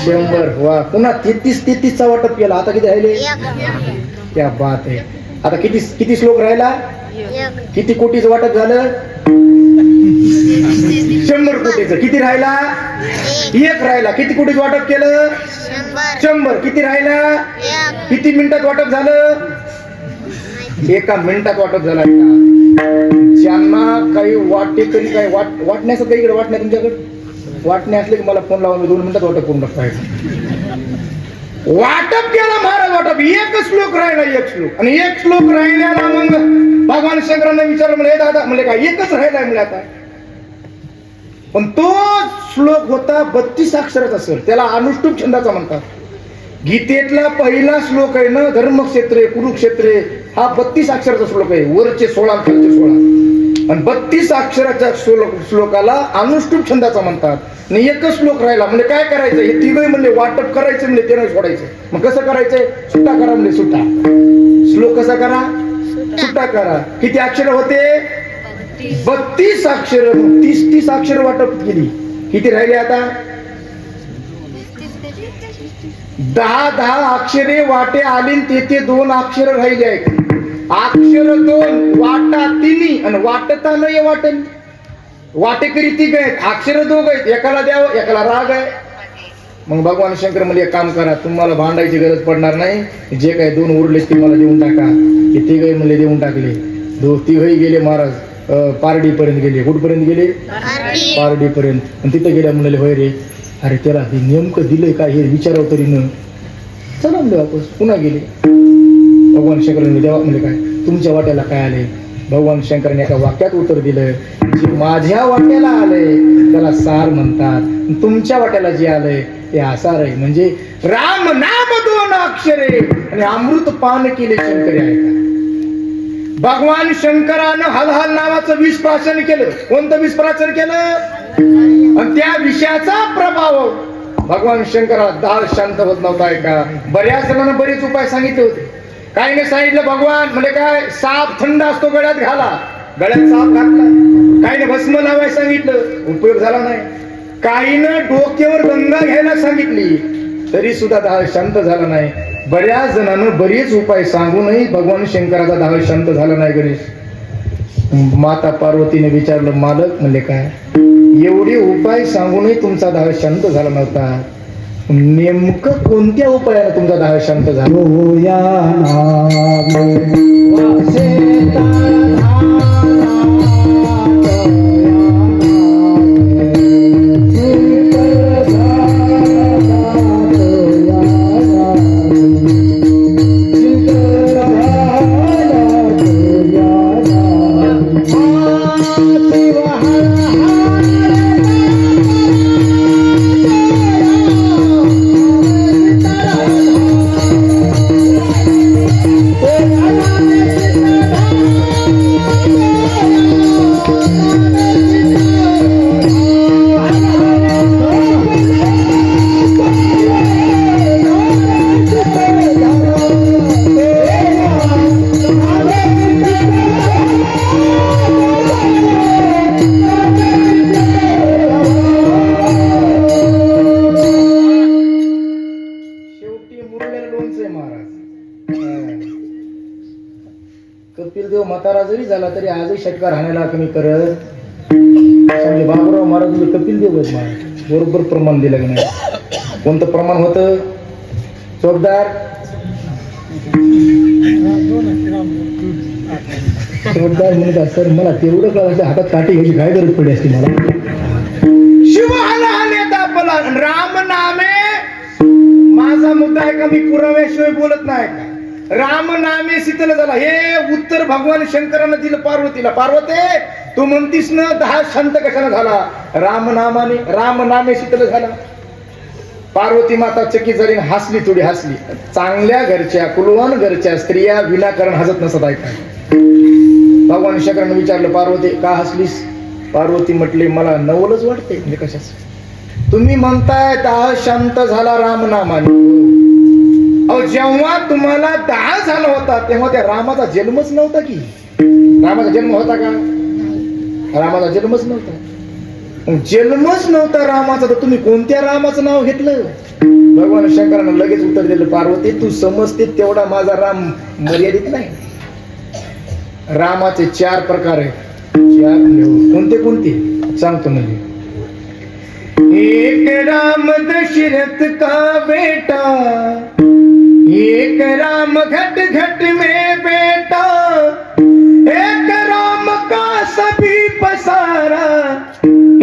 100. वा. पुन्हा 33 चा वाटप केला. आता किती राहिले? क्या बात आहे. आता किती श्लोक राहिला? किती कोटीचं वाटप झालं? 100 कोटीचं. किती राहिला? 1 राहिला. किती कोटीचं वाटप केलं? 100. किती राहिला? किती मिनिटात वाटप झालं? 1 मिनिटात वाटप झालं. ज्यांना काही वाटते तरी काही वाटण्याचं काही इकडे वाटण्या तुमच्याकडे वाटणे असले की मला फोन लावा, मी 2 मिनिटात वाटप करून टाकायचं. वाटप केला महाराज. वाटप 1 श्लोक राहिला. 1 श्लोक. आणि 1 श्लोक राहिल्याला मग भगवान शंकरांना विचारलं, म्हणजे दादा म्हणजे काय 1च राहिलाय म्हणजे आता. पण तो श्लोक होता 32 अक्षराचा असेल. त्याला अनुष्टुप छंदाचा म्हणतात. गीतेतला पहिला श्लोक आहे ना, धर्मक्षेत्रे कुरुक्षेत्रे, हा 32 अक्षराचा श्लोक आहे. वरचे 16 खालचे 16. आणि 32 अक्षराच्या श्लोकाला अनुष्टुप छंदाचा म्हणतात. आणि 1च श्लोक राहिला. म्हणजे काय करायचं? हे तिघही म्हणले वाटप करायचं म्हणजे ते नाही सोडायचं. मग कसं करायचंय? सुट्टा करा म्हणजे सुट्टा. श्लोक कसा करा? सुट्टा करा. किती अक्षर होते? 32 अक्षर. 30 अक्षर वाटप केली. किती राहिले आता? 10 अक्षरे वाटे आली. तेथे 2 अक्षर राहिले आहेत. अक्षर 2 वाटा 3 आणि वाटता नाही वाटण. वाटेकरी 3 आहेत, अक्षर 2 आहेत. एकाला द्यावं, एकाला राग आहे. मग भगवान शंकर म्हणजे एक काम करा, तुम्हाला भांडायची गरज पडणार नाही. जे काही 2 उरले ते मला देऊन टाका. ते तिघही म्हणले देऊन टाकले. तिघही गेले महाराज पारडी पर्यंत गेले. कुठपर्यंत गेले? पारडी पर्यंत. आणि तिथे गेल्या म्हणाले, होय रे, अरे त्याला हे नेमकं दिलंय का हे विचारावं तरी न. चला म्हणजे वापस पुन्हा गेले. भगवान शंकरांनी देवा म्हणजे काय तुमच्या वाट्याला काय आले? भगवान शंकरांनी एका वाक्यात उत्तर दिलं, जे माझ्या वाट्याला आलंय त्याला सार म्हणतात. तुमच्या वाट्याला जे आलंय ते आसार आहे. म्हणजे राम नाम 2 अक्षरे आणि अमृत पान केले शंकरी आहे का? भगवान शंकरानं हलहल नावाचं विष प्राशन केलं. कोणतं विष प्राशन केलं? आणि त्या विषयाचा प्रभाव भगवान शंकराला दाल शांत होत नव्हता का? बऱ्याच जणांना बरेच उपाय सांगितले होते. काहीने सांगितलं भगवान म्हणजे काय, साप थंड असतो गळ्यात घाला. गळ्यात साप घातला. काहीने भस्म लावायला सांगितलं, उपयोग झाला नाही. काहीनं डोक्यावर गंगा घ्यायला सांगितली, तरी सुद्धा दाल शांत झाला नाही. बऱ्याच जणांना बरेच उपाय सांगूनही भगवान शंकराचा दाल शांत झाला नाही. गणेश माता पार्वतीने विचारलं, मालक म्हणजे काय, एवढे उपाय सांगूनही तुमचा दाह शांत झाला नव्हता, नेमकं कोणत्या उपायाने तुमचा दाह शांत झाला? कपिल देव म्हातारा जरी झाला तरी आजही षटकार हाणायला कमी करत. समजे बाबूराव महाराज कपिल देव महाराज बरोबर प्रमाण दिलं की नाही? कोणतं प्रमाण होतं? चोपदार म्हणत सर मला तेवढं कळायचं, हातात काठी घ्यायची काय गरज पडली असती मला. राम नामे माझा मुद्दा आहे का, मी पुराव्याशिवाय बोलत नाही का? राम नामे शीतल झाला, हे उत्तर भगवान शंकरानं दिलं पार्वतीला. पार्वते तू म्हणतीस ना दाह शांत कशाला झाला? राम नामे शीतल झाला. पार्वती माता चकित झाली आणि हसली, थोडी हसली. चांगल्या घरच्या कुलवान घरच्या स्त्रिया विनाकारण हसत नसत ऐका. भगवान शंकरांनी विचारलं, पार्वती का हसलीस? पार्वती म्हटली, मला नवलच वाटते. म्हणजे कशाच? तुम्ही म्हणताय दाह शांत झाला राम नामाने. अहो जेव्हा तुम्हाला दाह झाला होता तेव्हा त्या रामाचा जन्मच नव्हता की. रामाचा जन्म होता का? रामाचा जन्मच नव्हता. जन्मच नव्हता रामाचा, तर तुम्ही कोणत्या रामाचं नाव घेतलं? भगवान शंकरांना लगेच उत्तर दिलं, पार्वती तू समजते तेवढा माझा राम मर्यादित नाही. रामाचे 4 प्रकार आहेत. 4 कोणते कोणते सांगतो म्हणजे. एक राम दशरथ का बेटा, एक राम घट घट में बेटा, एक राम का सभी पसारा,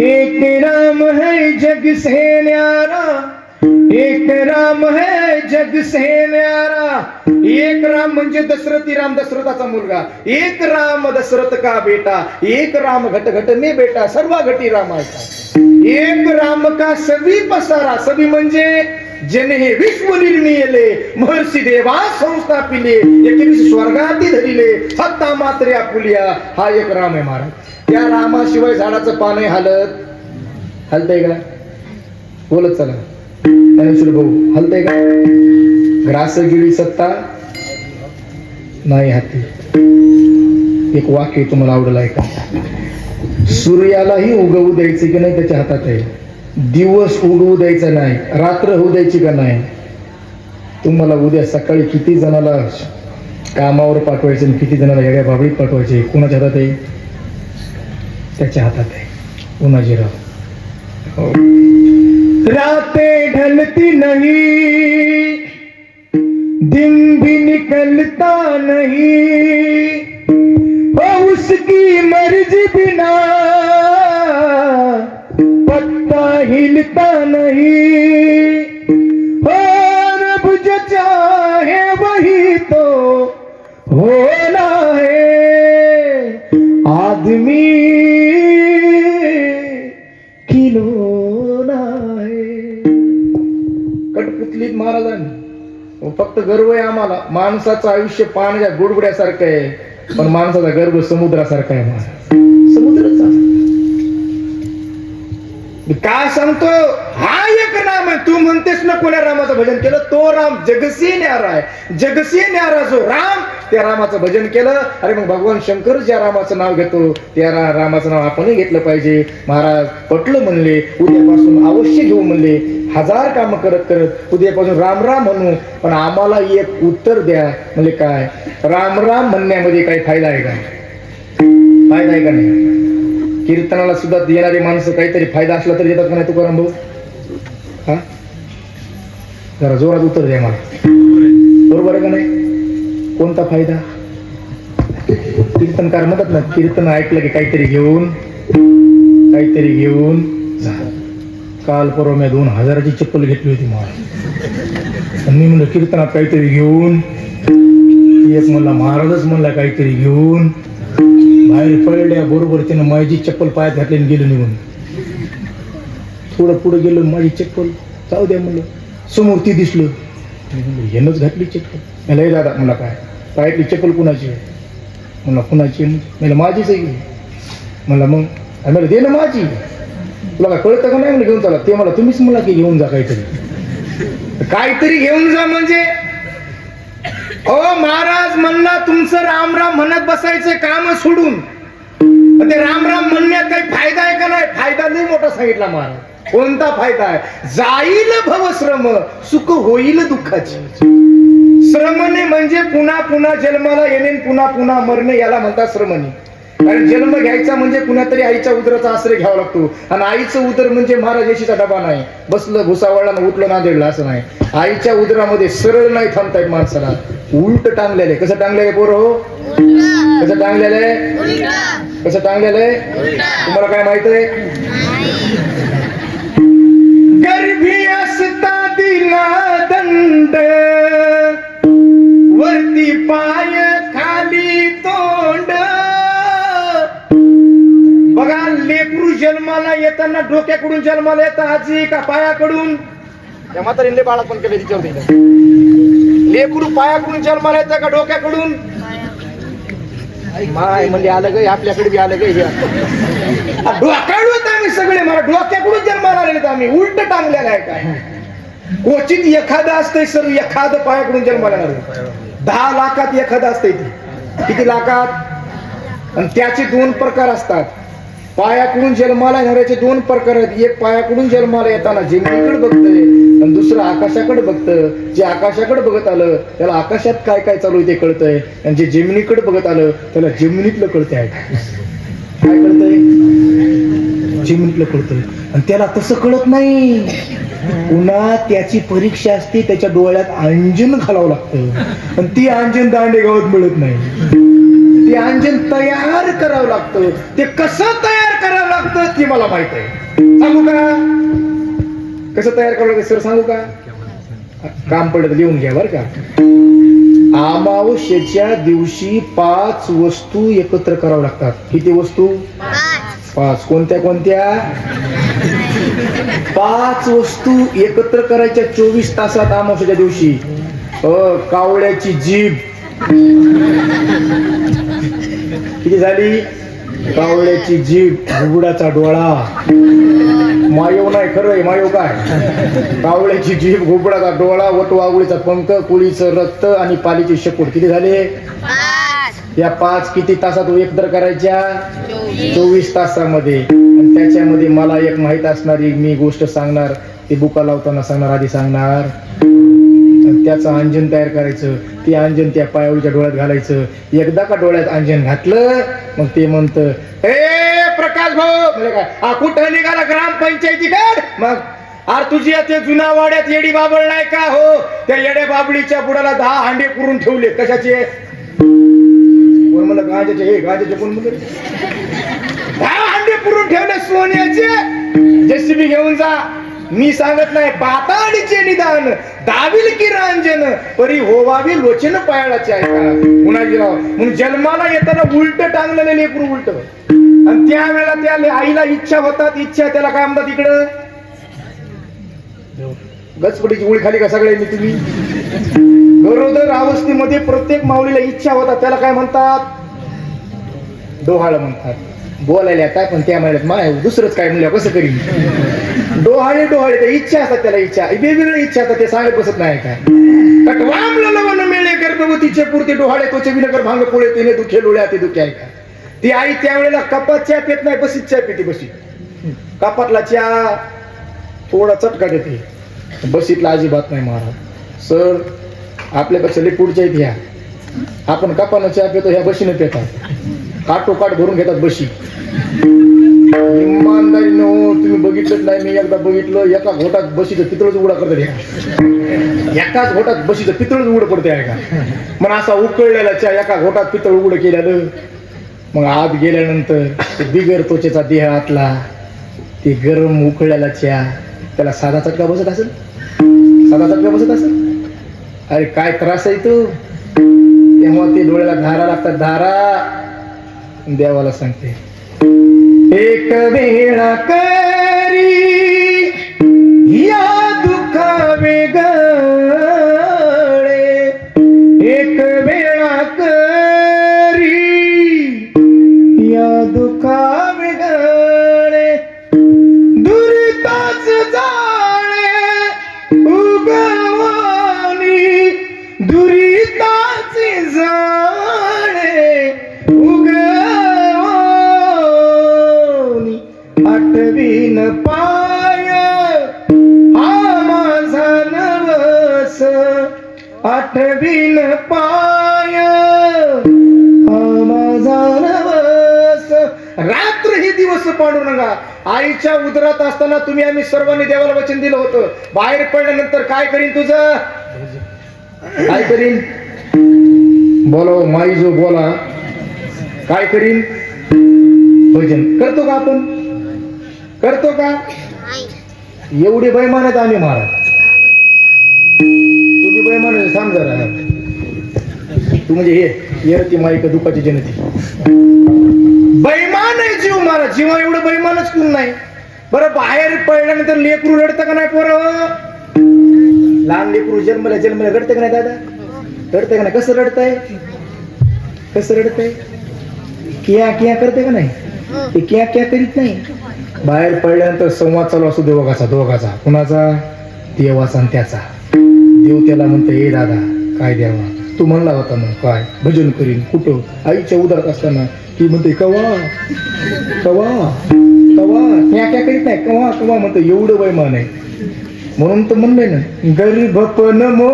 एक राम है जग से न्यारा, एक राम है जग से न्यारा. एक राम म्हणजे दशरथी राम, दशरथाचा मुलगा. एक राम दशरथ का बेटा, एक राम घट घट में बेटा, सर्व घटी रामाचा. एक राम का सभी पसारा, सभी म्हणजे जने हे विश्व निर्मिले, महर्षी देवा संस्थापिले, 21 स्वर्गाती धरिले, सत्ता मात्रे आपुलिया. हा एक राम आहे महाराज. त्या रामाशिवाय झाडाचं पान हालत हलतंय का? बोलत चला ज्ञानेश्वर भाऊ, हलतंय का? ग्रास गिळी सत्ता नाही हाती. एक वाक्य तुम्हाला आवडलं ऐका. सूर्यालाही उगवू द्यायचे की नाही त्याच्या हातात आहे. दिवस उगवू द्यायचा नाही, रात्र होऊ द्यायची का नाही. तुम्हाला उद्या सकाळी किती जणाला कामावर पाठवायचे आणि किती जणाला येड्या बाबळीत पाठवायचे कोणाच्या हातात आहे? त्याच्या हातात आहे. उन्हाजीराव. रातें ढलती नहीं, दिन भी निकलता नहीं, और उसकी मर्जी बिना पत्ता हिलता नहीं, और अब जो चाहे वही तो होना है, आदमी खिलौना है. कठपुतलीत महाराजांनी फक्त गर्व आहे आम्हाला. माणसाचं आयुष्य पाण्याच्या गुडगुड्यासारखं आहे, पण माणसाचा गर्भ समुद्रासारखा आहे महाराज. समुद्राचा काय सांगतो? हा एक राम आहे. तू म्हणतेस ना कोण्या रामाचं भजन केलं? तो राम जगसी न्यारा आहे. जगसी न्यारा जो राम, त्या रामाचं भजन केलं. अरे मग भगवान शंकर ज्या रामाचं नाव घेतो त्या रामाचं नाव आपणही घेतलं पाहिजे. महाराज पटलं म्हणले, उद्यापासून अवश्य घेऊ म्हणले. 1000 काम करत करत उद्यापासून राम राम म्हणू. पण आम्हाला एक उत्तर द्या. म्हणजे काय? राम राम म्हणण्यामध्ये काही फायदा आहे का? फायदा आहे का नाही? कीर्तनाला सुद्धा येणारी माणसं काहीतरी फायदा असला तरी येतात का नाही तुकाराम भाऊ? हा, जरा जोरात उत्तर द्या मला. बरोबर आहे का नाही? कोणता फायदा? कीर्तनकार म्हणतात ना, कीर्तन ऐकलं की काहीतरी घेऊन जा. काल परवा मी 2000ची चप्पल घेतली होती महाराज. मी म्हणलं कीर्तनात काहीतरी घेऊन. एक म्हणला महाराजच म्हणला काहीतरी घेऊन. बाहेर पडल्या बरोबर त्यानं माझी चप्पल पायात घातली आणि गेलो निघून. थोडं पुढे गेलो, माझी चप्पल जाऊ द्या म्हणलं. समोर ती दिसलं. यानंच घातली चप्पल. मला हे दादा म्हणला काय पायातली चप्पल कुणाची आहे? म्हणला कुणाची? मला माझीच आहे. म्हणला मग मला दे ना माझी. तुला काय कळतं का नाही? म्हणलं घेऊन चला. ते मला तुम्हीच म्हणला की घेऊन जा काहीतरी घेऊन जा. म्हणजे ओ महाराज म्हणला तुमचं राम राम म्हणत बसायचं काम सोडून ते राम राम म्हणण्यात काही फायदा आहे का नाही? फायदा नाही मोठा सांगितला महाराज. कोणता फायदा आहे? जाईल भवश्रम, सुख होईल दुःखाची. श्रमणे म्हणजे पुन्हा पुन्हा जन्माला येणे, पुन्हा पुन्हा मरणे, याला म्हणतात श्रमणी. कारण जन्म घ्यायचा म्हणजे कुणा तरी आईच्या उदराचा आश्रय घ्यावा लागतो. आणि आईचं उदर म्हणजे महाराज येशीचा डबा नाही. बसलं भुसावळला उठलं नांदेडला असं नाही. आईच्या उदरामध्ये सरळ नाही थांबता येत माणसाला. उलट टांगलेलं आहे. कसं टांगलेलं आहे पोरं? हो, कसं टांगलेलं आहे? कसं टांगलेलं आहे? तुम्हाला काय माहित आहे? गर्भी असता दिला दंड, वरती पाय खाली तोंड. बघा लेकरू जन्माला येताना डोक्याकडून जन्माला येतं आजी का पायाकडून? त्या म्हातारीने बाळा पण केलं तिच्यावर दिलं. लेकरू पायाकडून जन्माला येतं का डोक्याकडून? माय म्हणजे आलं ग, आपल्याकडे बी आलं ग. डोक्याकडून आम्ही सगळे, मला डोक्याकडून जन्माला आलेले आम्ही, उलट टांगलेलं आहे काय. क्वचित एखादं असतंय सर, एखादं पायाकडून जन्माला येणार. 10 लाखात एखादं असतंय. ती किती लाखात? आणि त्याचे 2 प्रकार असतात. पायाकडून जन्माला येणाऱ्याचे 2 प्रकार आहेत. एक पायाकडून जन्माला येताना जमिनीकडे बघतंय आणि दुसरं आकाशाकडे बघतं. जे आकाशाकडे बघत आलं त्याला आकाशात काय काय चालू आहे ते कळतंय, आणि जे जमिनीकडे बघत आलं त्याला जमिनीतलं कळतंय. काय कळतंय? जमिनीतलं कळतंय. आणि त्याला तसं कळत नाही. पुन्हा त्याची परीक्षा असते, त्याच्या डोळ्यात अंजन घालावं लागतं आणि ती अंजन दांडेगावात मिळत नाही. ते अंजन तयार करावं लागतं. ते कसं तयार करावं लागतं ते मला माहित आहे. सांगू का कसं तयार करावं लागतं? सर सांगू का? काम पडलं लिहून घ्या बरं का. अमावस्येच्या दिवशी 5 वस्तू एकत्र कराव्या लागतात. किती वस्तू? 5. कोणत्या कोणत्या? 5 वस्तू एकत्र करायच्या 24 तासात अमावस्येच्या दिवशी. कावळ्याची जीभ किती झाली? कावळ्याची जीभ, घुबडाचा डोळा, मायव नाही खरं आहे, मायव काय? कावळ्याची जीभ, घुबडाचा डोळा, वटवाघुळीचा पंख, कुळीचं रक्त आणि पालीचे शेपूट. किती झाले? या 5 किती तासात एकत्र करायच्या? 24 तासामध्ये. आणि त्याच्यामध्ये मला एक माहित असणारी मी गोष्ट सांगणार, ते बुका लावताना सांगणार, आधी सांगणार. त्याचं अंजन तयार करायचं. ते अंजन त्या पायावरच्या डोळ्यात घालायचं. एकदा का डोळ्यात अंजन घातलं मग ते म्हणतं, हे प्रकाश भाऊ म्हणजे काय, कुठं निघाला ग्रामपंचायतीकडे? मग अरे तुझी ते जुना वाड्यात येडी बाबळ नाही का? हो, त्या येड्या बाबळीच्या बुडाला 10 हांडे पुरून ठेवले. कशाचे? कोण म्हणलं? गांजाचे. हे गांजाचे कोण म्हणलं? 10 हांडे पुरून ठेवले सोन्याचे. जेसीबी घेऊन जा. मी सांगत नाही, पाताळीचे निदान दाविल की रांजन परी होवावी लोचन पायाळाचे आहे का गुणाजीराव. म्हणून जन्माला येताना उलट टांगलेले लेकरू उलट. आणि त्यावेळेला त्या आईला इच्छा होतात. इच्छा त्याला काय म्हणतात इकडं? गचपटीची उळी खाली का सगळ्यांनी तुम्ही? गरोदर अवस्थेमध्ये प्रत्येक माऊलीला इच्छा होतात. त्याला काय म्हणतात? डोहाळ म्हणतात. बोलायला काय पण त्या महिन्यात माय दुसरंच काय म्हणलं कसं करीन? डोहाळे डोहाळे त्या इच्छा असतात. त्याला इच्छा वेगवेगळ्या इच्छा असतात. ते सांगत बसत नाही काय. कटवामला लवण मिळे गर्भवतीचे पुरते डोहाळे तोचे विनगर भांग पोळे तिने दुखे लोळ्या ते दुखे आहे का. ती आई त्यावेळेला कपात चहा पेत नाही, बशीत चहा पिते. बशी कपातला चहा थोडा चटका देते, बशीतला अजिबात नाही. महाराज सर आपल्यापेक्षा लई पुढच्या आहेत ह्या. आपण कपानं चहा पितो, ह्या बशीने पितात. काटोकाट भरून घेतात बशी. इमानदारीने हो, तुम्ही बघितलंच नाही. मी एकदा बघितलं, एका घोटात बशीचं पितळच उघडा करतात. एकाच घोटात बशीचं पितळच उघड पडते आहे का. मग असा उकळलेला चहा एका घोटात पितळ उघड केलेलं. मग आत गेल्यानंतर ते बिगर त्वचेचा देह आतला, ते गरम उकळलेला चहा, त्याला साधा चटका बसत असेल? साधा चटका बसत असेल? अरे काय त्रास आहे तो. तेव्हा ते डोळ्याला धारा लागतात. धारा देवाला सांगते, एक वेळा करी या दुःखा वेगळे, एक वेळा करी या दुःखा वेगळे, दुरिताच जाळे उगवणी, दुरिताचे जाळे उगवणी, आठवीन पाय हा माझा नवस, आठवीन पाय हा माझा नवस. रात्र ही दिवस पाडू नका. आईच्या उदरात असताना तुम्ही आम्ही सर्वांनी देवाला वचन दिलं होतं, बाहेर पडल्यानंतर काय करीन तुझं? काय करीन? बोला माई जो बोला. काय करीन? भजन करतो का आपण? करतो का? एवढी बैमान आहेत आम्ही महाराज. तुझी बैमान आहे सांग जरा. तू म्हणजे हे येरती माईक दुपाची जनती बैमान आहे जीव महाराज. जीवा एवढं बैमानच कोण नाही. बरं बाहेर पडल्यानंतर लेकरू रडतं का नाही पोरं? लहान लेकरू जन्मला रडतं का नाही दादा? रडतं का नाही? कसं रडतंय? कसं रडतंय? किया किया करते का नाही? ते किया किया करीत नाही. बाहेर पडल्यानंतर संवाद चालू असतो दोघाचा. कुणाचा? देवाचा आणि त्याचा. देव त्याला म्हणतो, ए दादा काय द्यावा? तू म्हणला होता ना काय भजन करीन. कुठं? आईच्या उदरात असताना. ती म्हणते कवा कवा कवा. क्या क्या करीत नाही, कवा कवा म्हणतो. एवढं वैमान आहे. म्हणून तर म्हणलंय ना, गरीबपन मो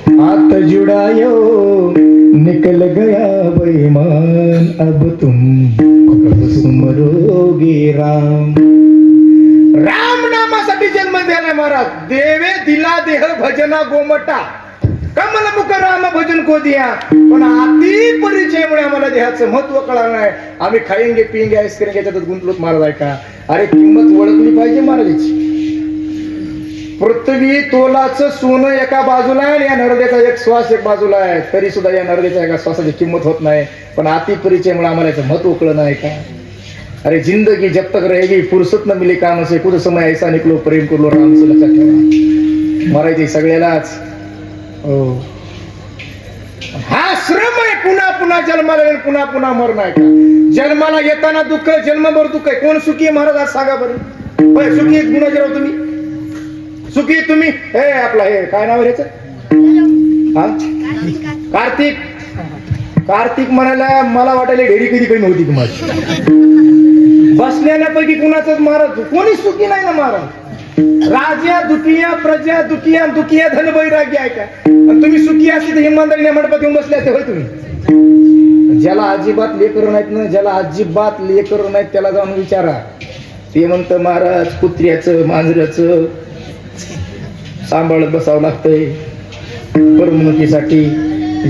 हात जुडायो निकल गया बेईमान अब तुम कब सुमरोगे राम. राम नामासाठी जन्म द्यायला महाराज. देवे दिला देह भजना गोमटा कमल मुख राम भजन को दिया. पण अति परिचयमुळे आम्हाला देहाचं महत्व कळलं नाही. आम्ही खाईंगे पिंगे आईस्क्रीम याच्यातच गुंतलोत महाराज. आहे का? अरे किंमत ओळखली पाहिजे महाराजाची. पृथ्वी तोलाचं सोनं एका बाजूला आहे आणि या नर्देचा एक श्वास एक बाजूला आहे. तरी सुद्धा या नर्देच्या एका श्वासाची किंमत होत नाही. पण अति परिचयमुळे आम्हाला याचं महत्व कळलं नाही का? अरे जिंदगी जब तक रहेगी फुर्सत न मिले काम से कुछ समय ऐसा निकलो प्रेम करो रामचं लक्षात ठेवा. मरायचे सगळ्यालाच. हो, हा श्रम आहे. पुन्हा पुन्हा जन्माला येऊन पुन्हा पुन्हा मरण आहे का? जन्माला येताना दुःख, जन्मभर दुःख आहे. कोण सुखी आहे महाराज आज सांगा बरं? सुखी आहेत गुणाजीराव तुम्ही? सुखी तुम्ही? हे आपला हे काय नाव आहे याचं? हा, कार्तिक. कार्तिक म्हणायला मला वाटायला ढेरी कधी कमी होती माझी. बसलेल्यापैकी कुणाच महाराज कोणी सुखी नाही ना महाराज. राजा दुखिया, प्रजा दुखिया, दुखिया धन वैराग्य आहे का? आणि तुम्ही सुखी असते तर इमानदारीने मंडपात येऊन बसले असते होय तुम्ही? ज्याला अजिबात लेकर नाहीत ना, ज्याला अजिबात लेकर नाहीत त्याला जाऊन विचारा. ते म्हणतं महाराज कुत्र्याचं मांजऱ्याचं सांभाळत बसावं लागतंय करमणुकीसाठी.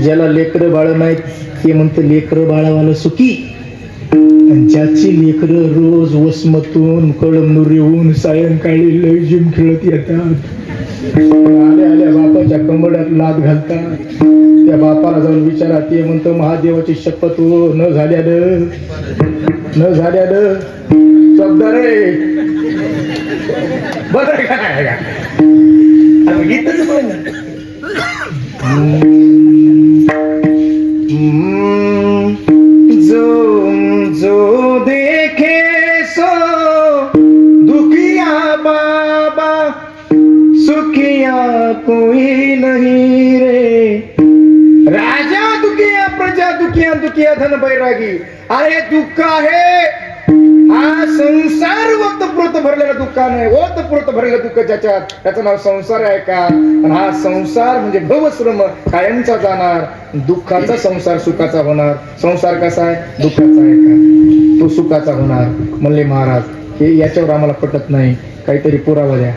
ज्याला लेकरं बाळ नाहीत ते म्हणतं लेकरं बाळावाला सुखी. ज्याची लेकरं रोज वसमतून कळमनुर येऊन सायंकाळी लय जिम खेळत येतात. आल्या आल्या बापाच्या कमड्यात लाद घालतात. त्या बापाला जाऊन विचारा. ते म्हणतं महादेवाची शपथ हो, न झाल्यानं शब्द रे बरं काय गीतच पण. जो देखे सो दुखिया बाबा सुखिया कोई नहीं रे. राजा दुखिया, प्रजा दुखिया, दुखिया धन बैरागी. अरे दुःख आहे हा संसार ओतप्रोत भरलेला दुःख नाही. ओतप्रोत भरलेलं दुःख ज्याच्यात त्याचं नाव संसार आहे का? आणि हा संसार म्हणजे भवश्रम कायमचा जाणार. दुःखाचा संसार सुखाचा होणार. संसार कसा आहे? दुःखाचा आहे का? तो सुखाचा होणार. म्हणले महाराज हे याच्यावर आम्हाला पटत नाही, काहीतरी पुरावा द्या.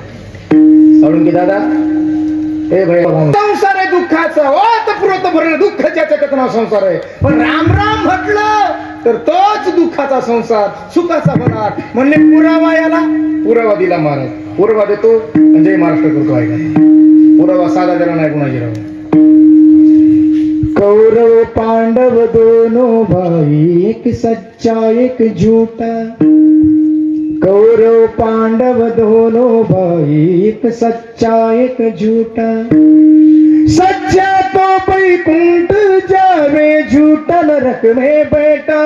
साळुंके दादा हे भाई संसार आहे दुःखाचा. ओतप्रोत भरलेलं दुःख ज्याचं त्याचं नाव संसार आहे. पण राम राम म्हटलं तर तोच दुःखाचा संसार सुखाचा होणार. म्हणले पुरावा याला. पुरावा दिला महाराज. पुरावा देतो जय महाराष्ट्र करतो. आहे का? पुरावा साधा दिला नाही गुणाजीराव. कौरव पांडव दोनों भाई एक सच्चा एक झूठा. कौरव पांडव दोनों भाई एक सच्चा एक झूठा. सच्चा तो बैकुंठ जावे झूठा नरक में बैठा.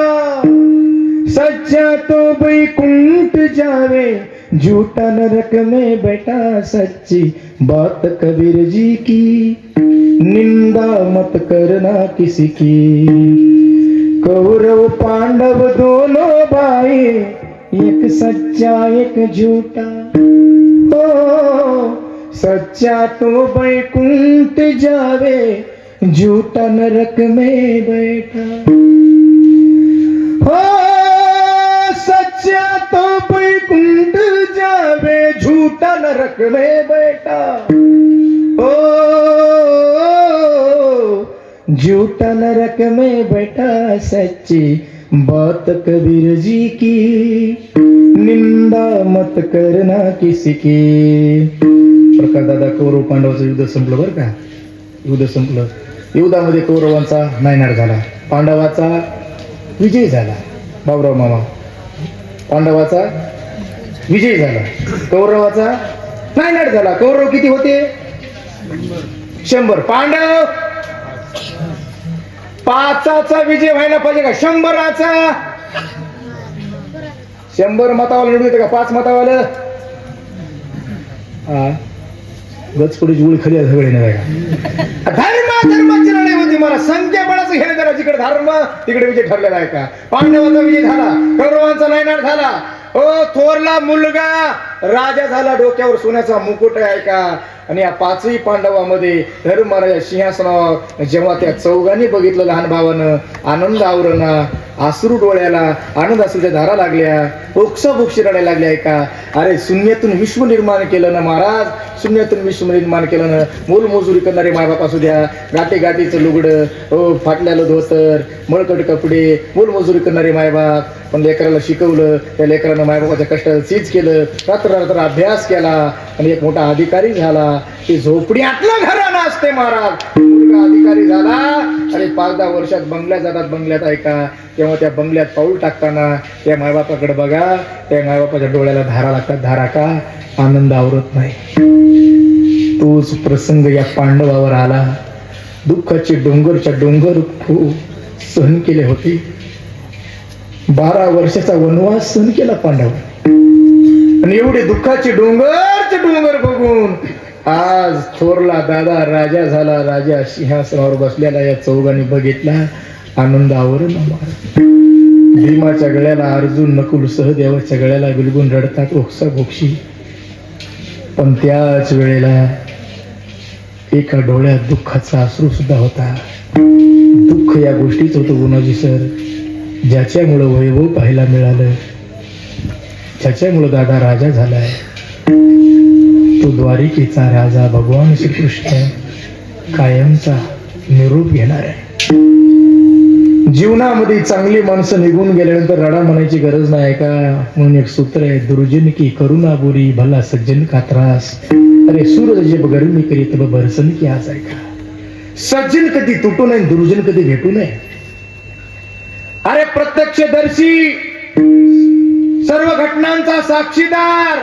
सच्चा तो बैकुंठ जावे झूठा नरक में बैठा. सच्ची बात कबीर जी की निंदा मत करना किसी की. कौरव पांडव दोनों भाई एक सच्चा एक झूठा. ओ सच्चा तो बैकुंठ जावे झूठा नरक में बैठा. हो सच्चा तो बैकुंठ जावे झूठा नरक में बैठा. ओ झूठा नरक में बैठा. सच्ची बात कबीर जी की निंदा मत करना किसी की. प्रकाश दादा कौरव पांडवाचं युद्ध संपलं बरं का? युद्ध संपलं. युद्धामध्ये कौरवांचा नायनाट झाला, पांडवाचा विजय झाला. बाबराव मामा पांडवाचा विजय झाला, कौरवाचा नायनाट झाला. कौरव किती होते? 100 पांडव. 5चा विजय व्हायला पाहिजे का 100चा? 100 मतावाला निवडून का 5 मतावाला? हा गचपुडीची उळी खाली सगळे नाही का? धर्माची लढाई होती. मला संख्याबळाचं घेणे जरा जिकडे धर्म तिकडे विजय ठरलेला आहे का? पांडवांचा विजय झाला, कौरवांचा नायनाट झाला. ओ थोरला मुलगा राजा झाला, डोक्यावर सोन्याचा मुकुट आहे का? आणि या 5ही पांडवामध्ये धर्मराजा सिंहासनावर जेव्हा त्या चौघांनी बघितलं लहान भावानं, आनंद आवरणा, आसरू डोळ्याला, आनंद आसरूच्या धारा लागल्या, ओक्साबोक्षी रडायला लागल्या आहे का? अरे शून्यातून विश्व निर्माण केलं ना महाराज, शून्यातून विश्व निर्माण केलं ना. मोलमजुरी करणारे मायबाप असू द्या, गाठी गाठीचं लुगडं, हो फाटल्यालं धोतर, मळकट कपडे, मोलमजुरी करणारे मायबाप, पण लेकराला शिकवलं, त्या लेकरानं मायबापाच्या कष्टाचं चीज केलं, रात्र रात्र अभ्यास केला आणि एक मोठा अधिकारी झाला. ते झोपडीतलं घराणं असते महाराज. मुलगा अधिकारी झाला आणि 5-10 वर्षात बंगल्यात जातात. बंगल्यात ऐका, तेव्हा त्या बंगल्यात पाऊल टाकताना त्या मायबापाकडे बघा, त्या मायबापाच्या डोळ्याला धारा लागतात. धारा का? आनंद आवरत नाही. तोच प्रसंग या पांडवावर आला. दुःखाचे डोंगरच्या डोंगर खूप सहन केले होते. 12 वर्षाचा वनवास सहन केला पांडव. आणि एवढे दुःखाचे डोंगरचे डोंगर बघून आज थोरला दादा राजा झाला. राजा सिंहासनावर बसलेला या चौघांनी बघितला, आनंद आवरला. भीमाच्या गळ्याला अर्जुन, नकुल सहदेवाच्या गळ्याला बिलगून रडतात ओक्साबोक्षी. पण त्याच वेळेला एका डोळ्यात दुःखाचा अश्रू सुद्धा होता. दुःख या गोष्टीच होतं गुणाजी सर, ज्याच्यामुळं वैभव पाहायला मिळालं, ज्याच्यामुळं दादा राजा झालाय, तो द्वारिकेचा राजा भगवान श्रीकृष्ण कायमचा निरोप घेणार आहे. जीवनामध्ये चांगली माणसं निघून गेल्यानंतर रडा म्हणायची गरज नाही का? म्हणून एक सूत्र आहे, दुर्जन की करुणा बुरी, भला सज्जन का त्रास. अरे सूरज जब गर्मी करी तब बरसन की आज आहे का? सज्जन कधी तुटू नये, दुर्जन कधी भेटू नये. अरे प्रत्यक्षदर्शी, सर्व घटनांचा साक्षीदार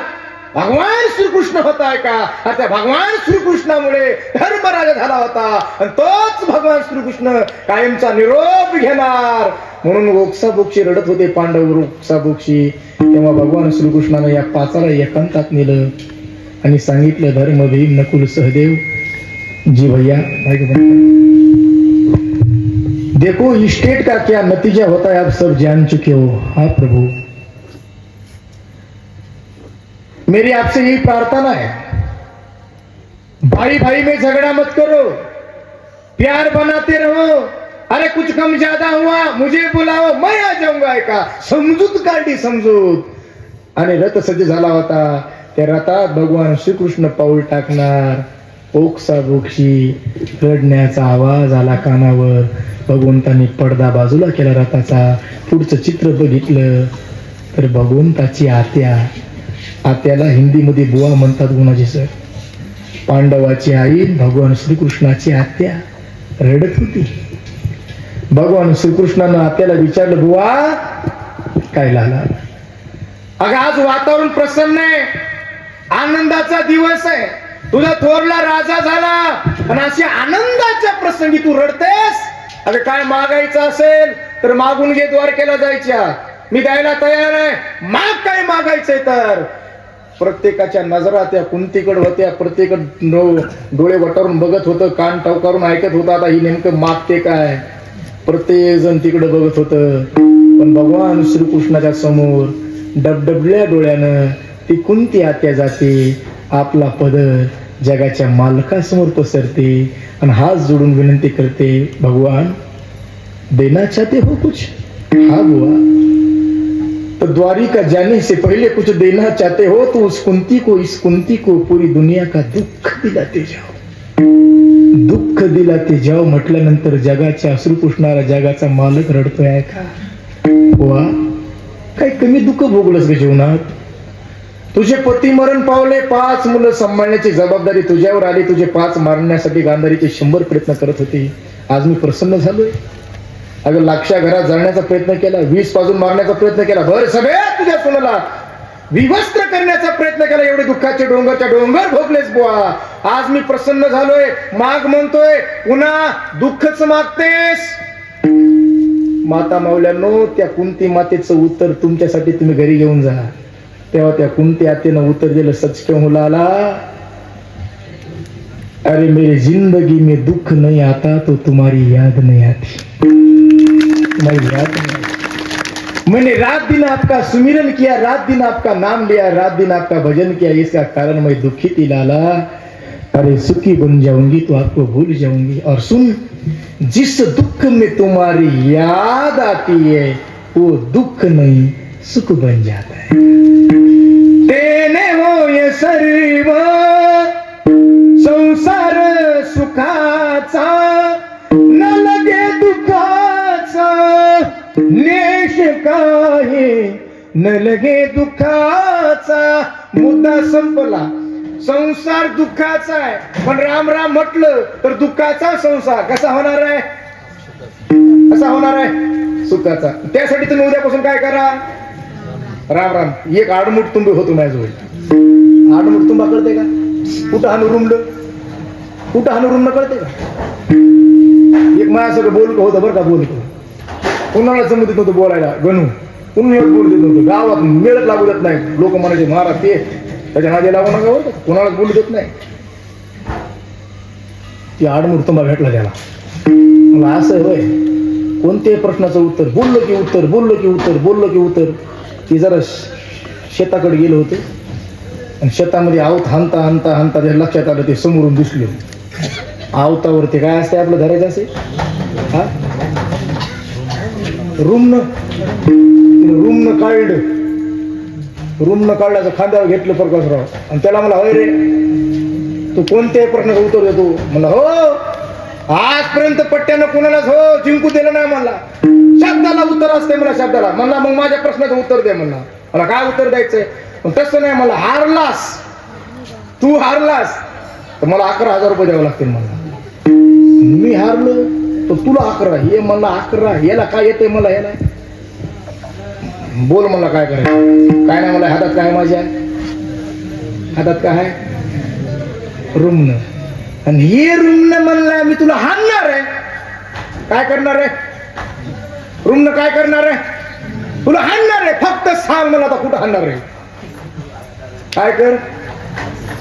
भगवान श्रीकृष्ण होता का? त्या भगवान श्रीकृष्णामुळे धर्मराजा झाला होता आणि तोच भगवान श्रीकृष्ण कायमचा निरोप घेणार. म्हणून ओक्साबोक्षी रडत होते पांडव ओक्साबोक्षी. तेव्हा भगवान श्रीकृष्णानं या 5ला एकांतात नेलं आणि सांगितलं, धर्म भीम नकुल सहदेव जी भैया, देखो स्टेट का क्या नतीजा होता है आप सब जान चुके हो. हाँ प्रभु, मेरी आपसे यही प्रार्थना है, भाई भाई में झगड़ा मत करो, प्यार बनाते रहो. अरे कुछ कम ज्यादा हुआ मुझे बुलाओ, मैं आ जाऊंगा. का समजूत काढली, समजूत. आणि रथ सज्ज झाला होता. त्या रथात भगवान श्रीकृष्ण पाऊल टाकणार. ओक्साबोक्षी रडण्याचा आवाज आला कानावर. भगवंतांनी पडदा बाजूला केला रथाचा. पुढचं चित्र बघितलं तर भगवंताची आत्याला हिंदीमध्ये बुवा म्हणतात गुणाजी सर. पांडवाची आई भगवान श्रीकृष्णाची आत्या रडत होती. भगवान श्रीकृष्णानं आत्याला विचारलं, बुवा काय झालं? अगं आज वातावरण प्रसन्न आहे, आनंदाचा दिवस आहे, तुझा थोरला राजा झाला आणि अशा आनंदाच्या प्रसंगी तू रडतेस. अगं काय मागायचं असेल तर मागून घे, द्वारकेला जायच्या, मी द्यायला तयार आहे. माग काय मागायचंय तर. प्रत्येकाच्या नजरा त्या कुंतीकडे होत्या. प्रत्येक डोळे वटारून बघत होतं, कान टवकारून ऐकत होतं, आता ही नेमकं मागते काय. प्रत्येक जण तिकडे बघत होतं. पण भगवान श्रीकृष्णाच्या समोर डबडबल्या डोळ्यानं ती कुंती आत्या जाते, आपला पदर जगाच्या मालकासमोर पसरते आणि हात जोडून विनंती करते, भगवान देना चाहते हो कुछ? हाँ बुआ, तो द्वारिका जाने से पहले कुछ देना चाहते हो तो उस कुंती को पूरी दुनिया का दुःख दिलाते जाओ. दुःख दिलाते जाओ म्हटल्यानंतर जगाच्या अश्रू पुसणारा जगाचा मालक रडतोय आहे का? बुवा काही कमी दुःख भोगलंस ग जीवनात? तुझे पती मरण पावले, 5 मुलं सांभाळण्याची जबाबदारी तुझ्यावर आली. तुझे 5 मारण्यासाठी गांधारीचे 100 प्रयत्न करत होते. आज मी प्रसन्न झालोय. अगं लाक्षा घरात जाळण्याचा प्रयत्न केला, 20 पाजून मारण्याचा प्रयत्न केला, भर सभेत तुझ्या सुनाला विवस्त्र करण्याचा प्रयत्न केला. एवढे दुःखाचे डोंगरच्या डोंगर भोगलेस बुवा. आज मी प्रसन्न झालोय, माग म्हणतोय, पुन्हा दुःखच मागतेस. माता माऊल्यांनो, त्या कुंती मातेचं उत्तर तुमच्यासाठी तुम्ही घरी घेऊन जा. तेव्हा त्या कुंती आतेनं उत्तर दिलं, सच क्यों हो लाला, अरे मेरी जिंदगी में दुख नहीं आता तो तुम्हारी याद नहीं आती. तुम्हारी याद नहीं आती. मैंने रात दिन आपका सुमिरन किया, रात दिन आपका नाम लिया, रात दिन आपका भजन किया, इसका कारण मैं दुखी थी लाला. अरे सुखी बन जाऊंगी तो आपको भूल जाऊंगी. और सुन, जिस दुख में तुम्हारी याद आती है वो दुख नहीं सुख बन जाता है. तेने हो ये सर्व संसार सुखाचा, न लगे दुखाचा नेश काही, न लगे दुखाचा. मुद्दा संपला. संसार दुःखाचा आहे, पण राम राम म्हटलं तर दुःखाचा संसार कसा होणार आहे? कसा होणार आहे? सुखाचा. त्यासाठी तुम्ही उद्यापासून काय करा? राम राम. एक आडमुठ तुंबे होतो माझ्याजवळ. आडमुठ तुंबा कळते का? कुठं हाणू रुमलं, कुठं हाणू रुमलं कळते का? एक माझ्या सगळं बोलकं होतं बरं का, बोलकं. कुणाला जमत येत नव्हतं बोलायला, गणू कुणाला बोलू देत नव्हतं. गावात मेळच लागू देत नाही. लोक म्हणायचे महाराज ते त्याच्या नादी लागू नका बरं, कुणालाच बोलू देत नाही. ती आडमुठ तुंबा भेटला त्याला. मला असं होय, कोणत्याही प्रश्नाचं उत्तर बोललो की उत्तर, बोललो की उत्तर, बोललो की उत्तर. ती जरा शेताकडे गेलं होतं आणि शेतामध्ये आवत हाणता हाणता हाणता त्या लक्षात आलं, ते समोरून दिसले. आवतावरती काय असते आपलं धरायचं असे, हा रूमनं काढलं. रूमनं काढल्याचं खांद्यावर घेतलं प्रकाशराव आणि त्याला मला, होय रे तू कोणत्याही प्रश्नाचं उत्तर देतो? म्हणलं हो, आजपर्यंत पट्ट्यानं कोणालाच हो जिंकू दिलं नाही. म्हणला शब्दाला उत्तर असते, मला शब्दाला. म्हणला मग माझ्या प्रश्नाचं उत्तर दे. म्हणला मला काय उत्तर द्यायचंय? पण तसं नाही, मला हारलास, तू हारलास तर मला 11,000 रुपये द्यावं लागतील. म्हणला मी हारलो तर तुला 11. हे म्हणला 11, याला काय येते? मला याला बोल. मला काय करायचं? काय नाही. मला हातात काय, माझ्या हातात काय आहे? रुमन. आणि हे रुमन म्हणला मी तुला हाणणार आहे. काय करणार आहे? रुमन काय करणार आहे? तुला हाणणार आहे. फक्त सांग मला आता कुठं हाणणार आहे? काय कर,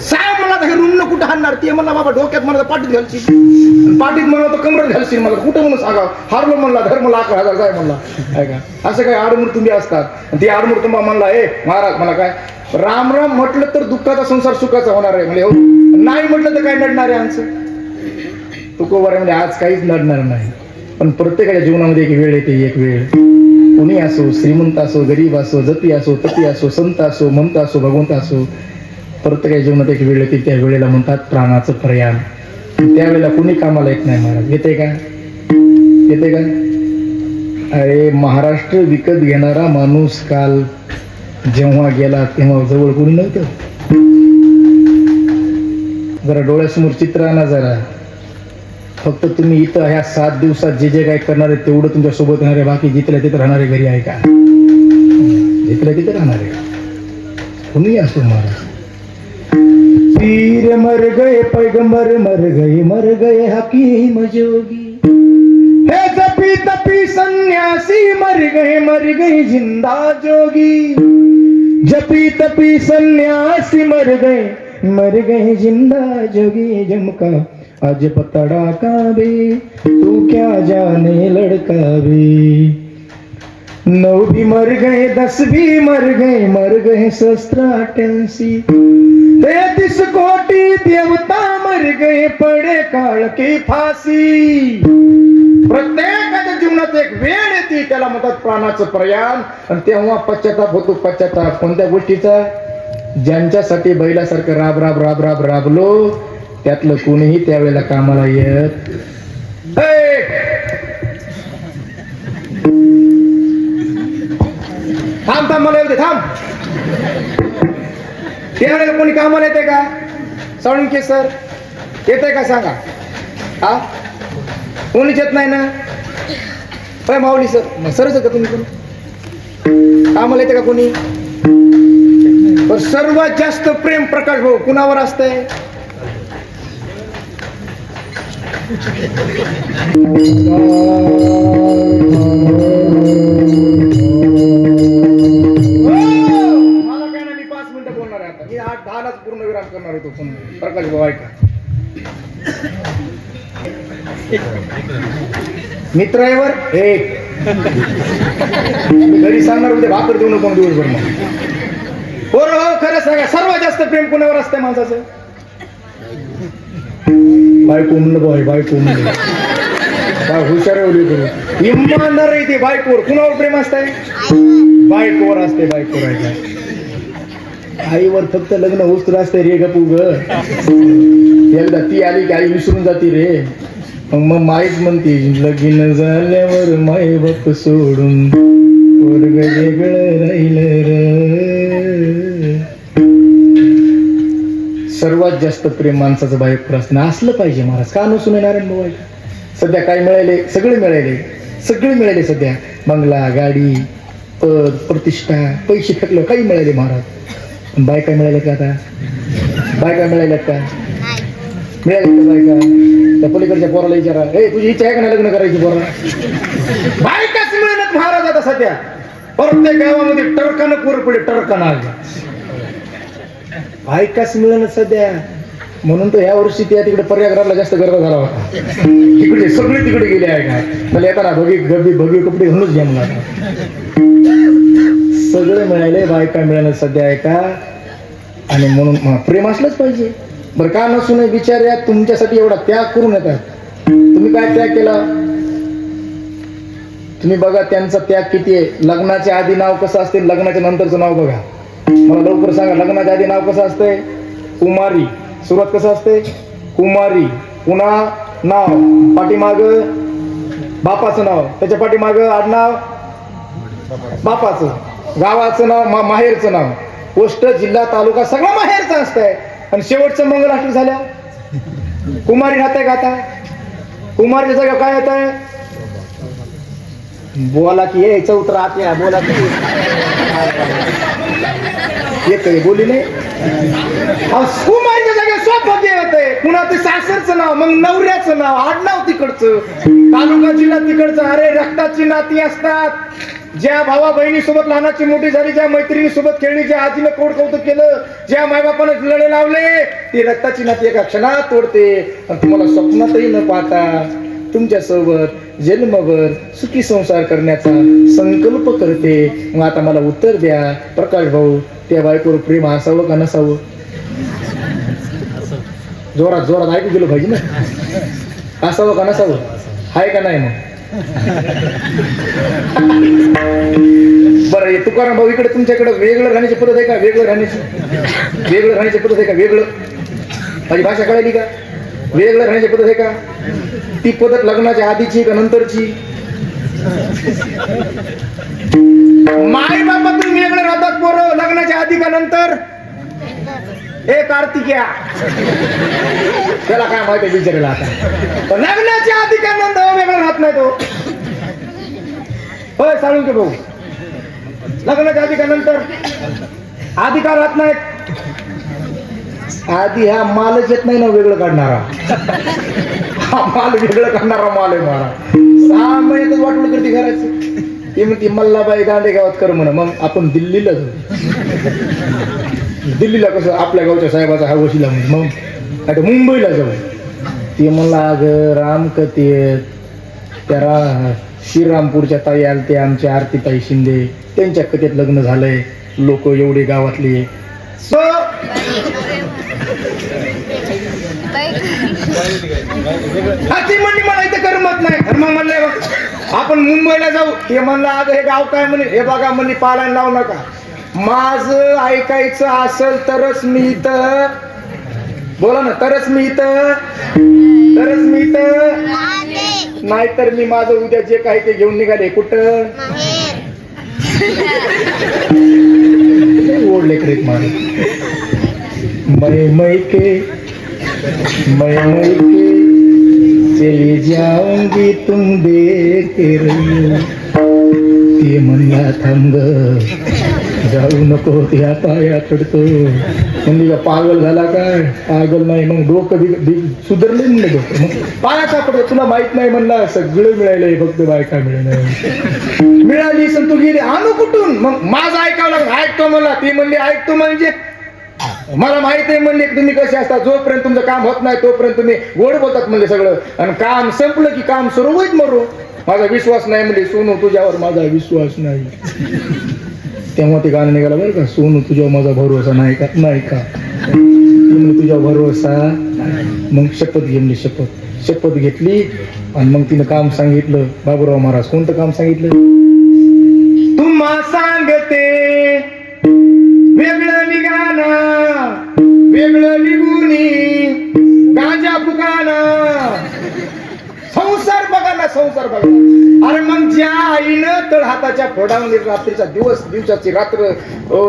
सांग मला. हे रूमनं कुठं हाणणार? ते म्हणला बाबा डोक्यात म्हणा पाठीत घालशील, पाठीत म्हणा तर कमरेत घालशील. मला कुठं म्हणून सांगा? हारलो म्हणला, धर्म 11,000 काय म्हणला. काय का असं काय आडमुठ तुम्ही असतात? ते आडमुठ तुम्हाला म्हणला, ए महाराज मला काय राम राम म्हटलं तर दुःखाचा संसार सुखाचा होणार आहे. म्हणजे हो, नाही म्हटलं तर काय नडणार आहे आमचं? तुकोबर म्हणजे आज काहीच नडणार नाही. पण प्रत्येकाच्या जीवनामध्ये एक वेळ येते, एक वेळ. कोणी असो, श्रीमंत असो, गरीब असो, जती असो, तती असो, संत असो, मंत असो, भगवंत असो, प्रत्येकाच्या जीवनात एक वेळ येते. त्या वेळेला म्हणतात प्राणाचं प्रयाण. त्यावेळेला कोणी कामाला येत नाही. महाराज येते का? येते का? अरे महाराष्ट्र विकत घेणारा माणूस काल जेव्हा गेला तेव्हा जवळ कोणी नव्हतं. जरा डोळ्यासमोर चित्र आणा जरा. फक्त तुम्ही इथं ह्या 7 दिवसात जे जे काय करणार आहे तेवढं तुमच्या सोबत येणार आहे. बाकी जिथल्या तिथं राहणारे घरी आहे का? जिथल्या तिथं राहणार आहे कोणी असो. महाराज पीर मर गए, पैगंबर मर गए हकीम जोगी, हे जपी तपी सन्यासी मर गए जिंदा जोगी. जपी तपी सन्यासी मर गए जिंदा जोगी. जमका आज पतड़ा का बे, तू क्या जाने लड़का बे. 9 भी मर गए, 10 भी मर गए 88. 33 कोटी देवता मर गए, पडे काळ की फाशी. प्रत्येकाच्या जीवनात एक वेळ येते, त्याला म्हणतात प्राणाचं प्रयाण. आणि तेव्हा पश्चाताप होतो. पश्चाताप कोणत्या गोष्टीचा? ज्यांच्यासाठी बैलासारखं राबलो त्यातलं कोणीही त्यावेळेला कामाला येत. थांब थांब, मला येऊ दे, थांब. त्यावेळेला कोणी कामाला येते का? साळुंखे सर येते का सांगा? हा, कोणीच येत नाही ना. होय माऊली सर, सरच का तुम्ही? पण कामाला येते का कोणी? पण सर्वात जास्त प्रेम प्रकाश भाऊ कुणावर असतंय? मला काय नाही, मी 5 मिनिटं बोलणार आहे आता. मी 8-10लाच पूर्ण विराम करणार होतो, पण प्रकाश भाऊ ऐका. मित्र आहे वर एक घरी सांगणार उद्या भाकर देऊ नको दिवसभर. मग हो खरं सांगा, सर्वात जास्त प्रेम कुणावर असतंय माणसाचं? बायको म्हणलं बाय, बायको म्हणलं काय हुशार करू इमानदार आहे ते. बायकोवर कुणावर प्रेम असतंय? बायकोवर असते. बायकोवर आहे. आईवर फक्त लग्न होत असते रे गपू ग. एकदा ती आली की आई विसरून जाते रे. मग माईच म्हणते लगीन झाल्यावर माय बाप सोडून पोरग वेगळं राहिलं रे. सर्वात जास्त प्रेम माणसाचं बायकोवर असणं असलं पाहिजे महाराज. का नसून नारायण भाऊ? सध्या काय मिळाले? सगळे मिळाले सध्या. बंगला, गाडी, पद, प्रतिष्ठा, पैसे फेकलं, काही मिळाले महाराज. पण बायका मिळाल्या का? आता बायका मिळाल्यात का? मिळाले का बायका? त्या पलीकडच्या पोराला विचारा, ए तुझी इच्छा आहे का नाही लग्न करायची पोरा? बायकाच मिळणार महाराज आता सध्या. प्रत्येक गावामध्ये टरकानं पोर पडे, टरकानं आले. बायकाच मिळणार सध्या. म्हणून तर ह्या वर्षी त्या तिकडे पर्यावरणाला जास्त गर्व झाला होता. तिकडे सगळे तिकडे गेले आहे का? मला येताना भगी कपडे घालूनच घ्या मला. सगळे मिळाले, बायका मिळालं सध्या आहे का? आणि म्हणून प्रेम असलंच पाहिजे. बरं का नसून विचार्या तुमच्यासाठी एवढा त्याग करून येतात. तुम्ही काय त्याग केला? तुम्ही बघा त्यांचा त्याग किती आहे. लग्नाच्या आधी नाव कसं असते, लग्नाच्या नंतरचं नाव बघा. मला लवकर सांगा, लग्नाच्या आधी नाव कसं असतंय? कुमारी. सुरुवात कसं असते? कुमारी. पुन्हा नाव पाठीमाग बापाचं नाव, त्याच्या पाठीमाग आडनाव बापाचं, गावाचं नाव, माहेरचं नाव, पोस्ट, जिल्हा, तालुका सगळं माहेरचं असतंय. आणि शेवटचं मंगलाष्टक झाल्या कुमारी राहते का? आता कुमारीच्या जागा काय येत आहे? बोला की यायचं उतरात या बोला की येत बोली नाही. कुमारीच्या जागा सोपं येतंय. पुन्हा ते सासरचं नाव, मग नवऱ्याचं नाव, आडनाव तिकडचं, तालुका जिल्हा तिकडचं. अरे रक्ताची नाती असतात. ज्या भावा बहिणी सोबत लहानाची मोठी झाली, ज्या मैत्रिणी सोबत खेळली, ज्या आजीनं कोड कौतुक केलं, ज्या मायबापानं लढे लावले, ती रक्ताची नाती एका क्षणात तोडते. आणि तुम्हाला स्वप्नातही न पाहता तुमच्या सोबत जन्मभर सुखी संसार करण्याचा संकल्प करते. मग आता मला उत्तर द्या प्रकाश भाऊ, त्या बायकोवर प्रेम असावं का नसावं? जोरात जोरात ऐकू गेलं पाहिजे ना. असावं का नसावं? आहे का नाही? मग बरं, तुकाराम भाऊ इकडे तुमच्याकडे वेगळं राहण्याची पद्धत आहे का? वेगळं राहण्याची पद्धत आहे का? वेगळं, माझी भाषा कळाली का? वेगळं राहण्याची पद्धत आहे का? ती पद्धत लग्नाच्या आधीची का नंतरची? माय बाबा तुम्ही वेगळं राहतात पोरं लग्नाच्या आधी का नंतर? हे कार्तिक्या त्याला काय माहिती विचारायला. आता लग्नाच्या आधी का नंतर वेगळं राहत नाही तो. होय सांगून की भाऊ, लग्नाच्या आधी का नंतर? आधी का राहत नाहीत? आधी हा मालच येत नाही ना वेगळं काढणारा. हा माल वेगळं काढणारा माल आहे मारा. 6 महिन्यातच वाटवलं करते घराची. ती म्हणते मल्लाबाई गांडे गावात कर म्हण. मग आपण दिल्लीला जाऊ. दिल्लीला कसं आपल्या गावच्या साहेबाचा हा वशिला म्हणजे, मग आता मुंबईला जाऊ. ते म्हणला अगं रामकथेत त्या श्रीरामपूरच्या ताई आल्या, ते आमच्या आरतीताई शिंदे, त्यांच्या कथेत लग्न झालंय. लोक एवढे गावातले म्हणली मला इथं करमत नाही. तर मग म्हणले आपण मुंबईला जाऊ. हे म्हणलं अगं हे गाव काय म्हणे? हे बघा म्हणली पालायला लावू नका. माझं ऐकायचं असेल तरच मी इथं, बोला ना, तरच मी इथं नाहीतर मी माझं उद्या जे काही ते घेऊन निघाले. कुठं? ओढले क्रेक मारे. मैं के चली जाऊंगी तुम देख रही. ते म्हणला थांब जाऊ नको या पाया पडतो म्हणजे का पागल झाला काय? पागल नाही मग डोकं सुधारले म्हणलं डोकं मग पायाचा पडतो. तुला माहित नाही म्हणला सगळं मिळालंय फक्त बायका मिळालं मिळाली तू गेली आणू कुठून? मग माझं ऐकावं लागलं. ऐकतो मला ती म्हणली ऐकतो म्हणजे मला माहित आहे म्हणले तुम्ही कसे असता जोपर्यंत तुमचं काम होत नाही तोपर्यंत तुम्ही गोड बोलतात म्हणजे सगळं आणि काम संपलं की काम सुरू होईत मरू. माझा विश्वास नाही म्हणजे सोनू तुझ्यावर माझा विश्वास नाही. तेव्हा ते गाणं निघालं बरं का सोनू तुझ्यावर माझा भरोसा नाही का? नाही का तुझ्यावर भरोसा. मग शपथ घेतली शपथ घेतली आणि मग तिनं काम सांगितलं. बाबूराव महाराज कोणतं काम सांगितलं? तुम्हा सांगते वेगळं निघाना वेगळं निघुनी गांजा फुकाना संसार बघा ना संसार बघा. अरे मग ज्या आईनं तळहाताच्या फोडावणी रात्रीचा दिवसाची रात्र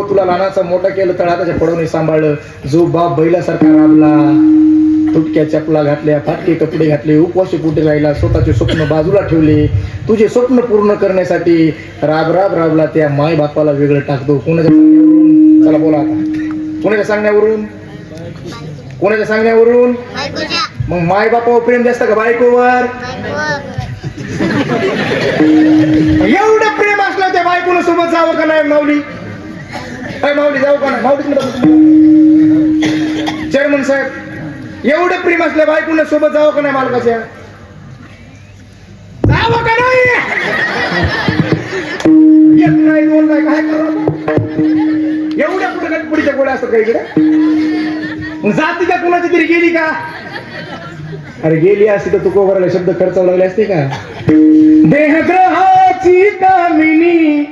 तुला लहानाचा मोठा केलं तळहाताच्या फोडावणी सांभाळलं. जो बाप बैलासारखा राबला तुटक्या चपला घातल्या फाटके कपडे घातले उपवाशी कुठे राहिला स्वतःचे स्वप्न बाजूला ठेवले तुझे स्वप्न पूर्ण करण्यासाठी राबला त्या माय बापाला वेगळं टाकतो. कोणाच्या सांगण्यावरून? चला बोला आता. कोणाच्या सांगण्यावरून? कोणाच्या सांगण्यावरून? मग माय बापावर प्रेम जास्त का बायकोवर? एवढं प्रेम असलं त्या बायकोनं सोबत जावं का नाही? माऊली माऊली जाऊ का नाही? माऊली चेअरमन साहेब एवढं प्रेम असल्या बायकोनं सोबत जावं का नाही? मालकाच्या जावं का नाही? एक नाही दोन नाही काय करावं? एवढ्या कुठे गटपुडीच्या गोळ्या असतात काही इकडे जाती का कुणाची तरी गेली का? अरे गेली असती तर तू कोबराला शब्द खर्चावं लागले असते का? देहग्रहाची कामिनी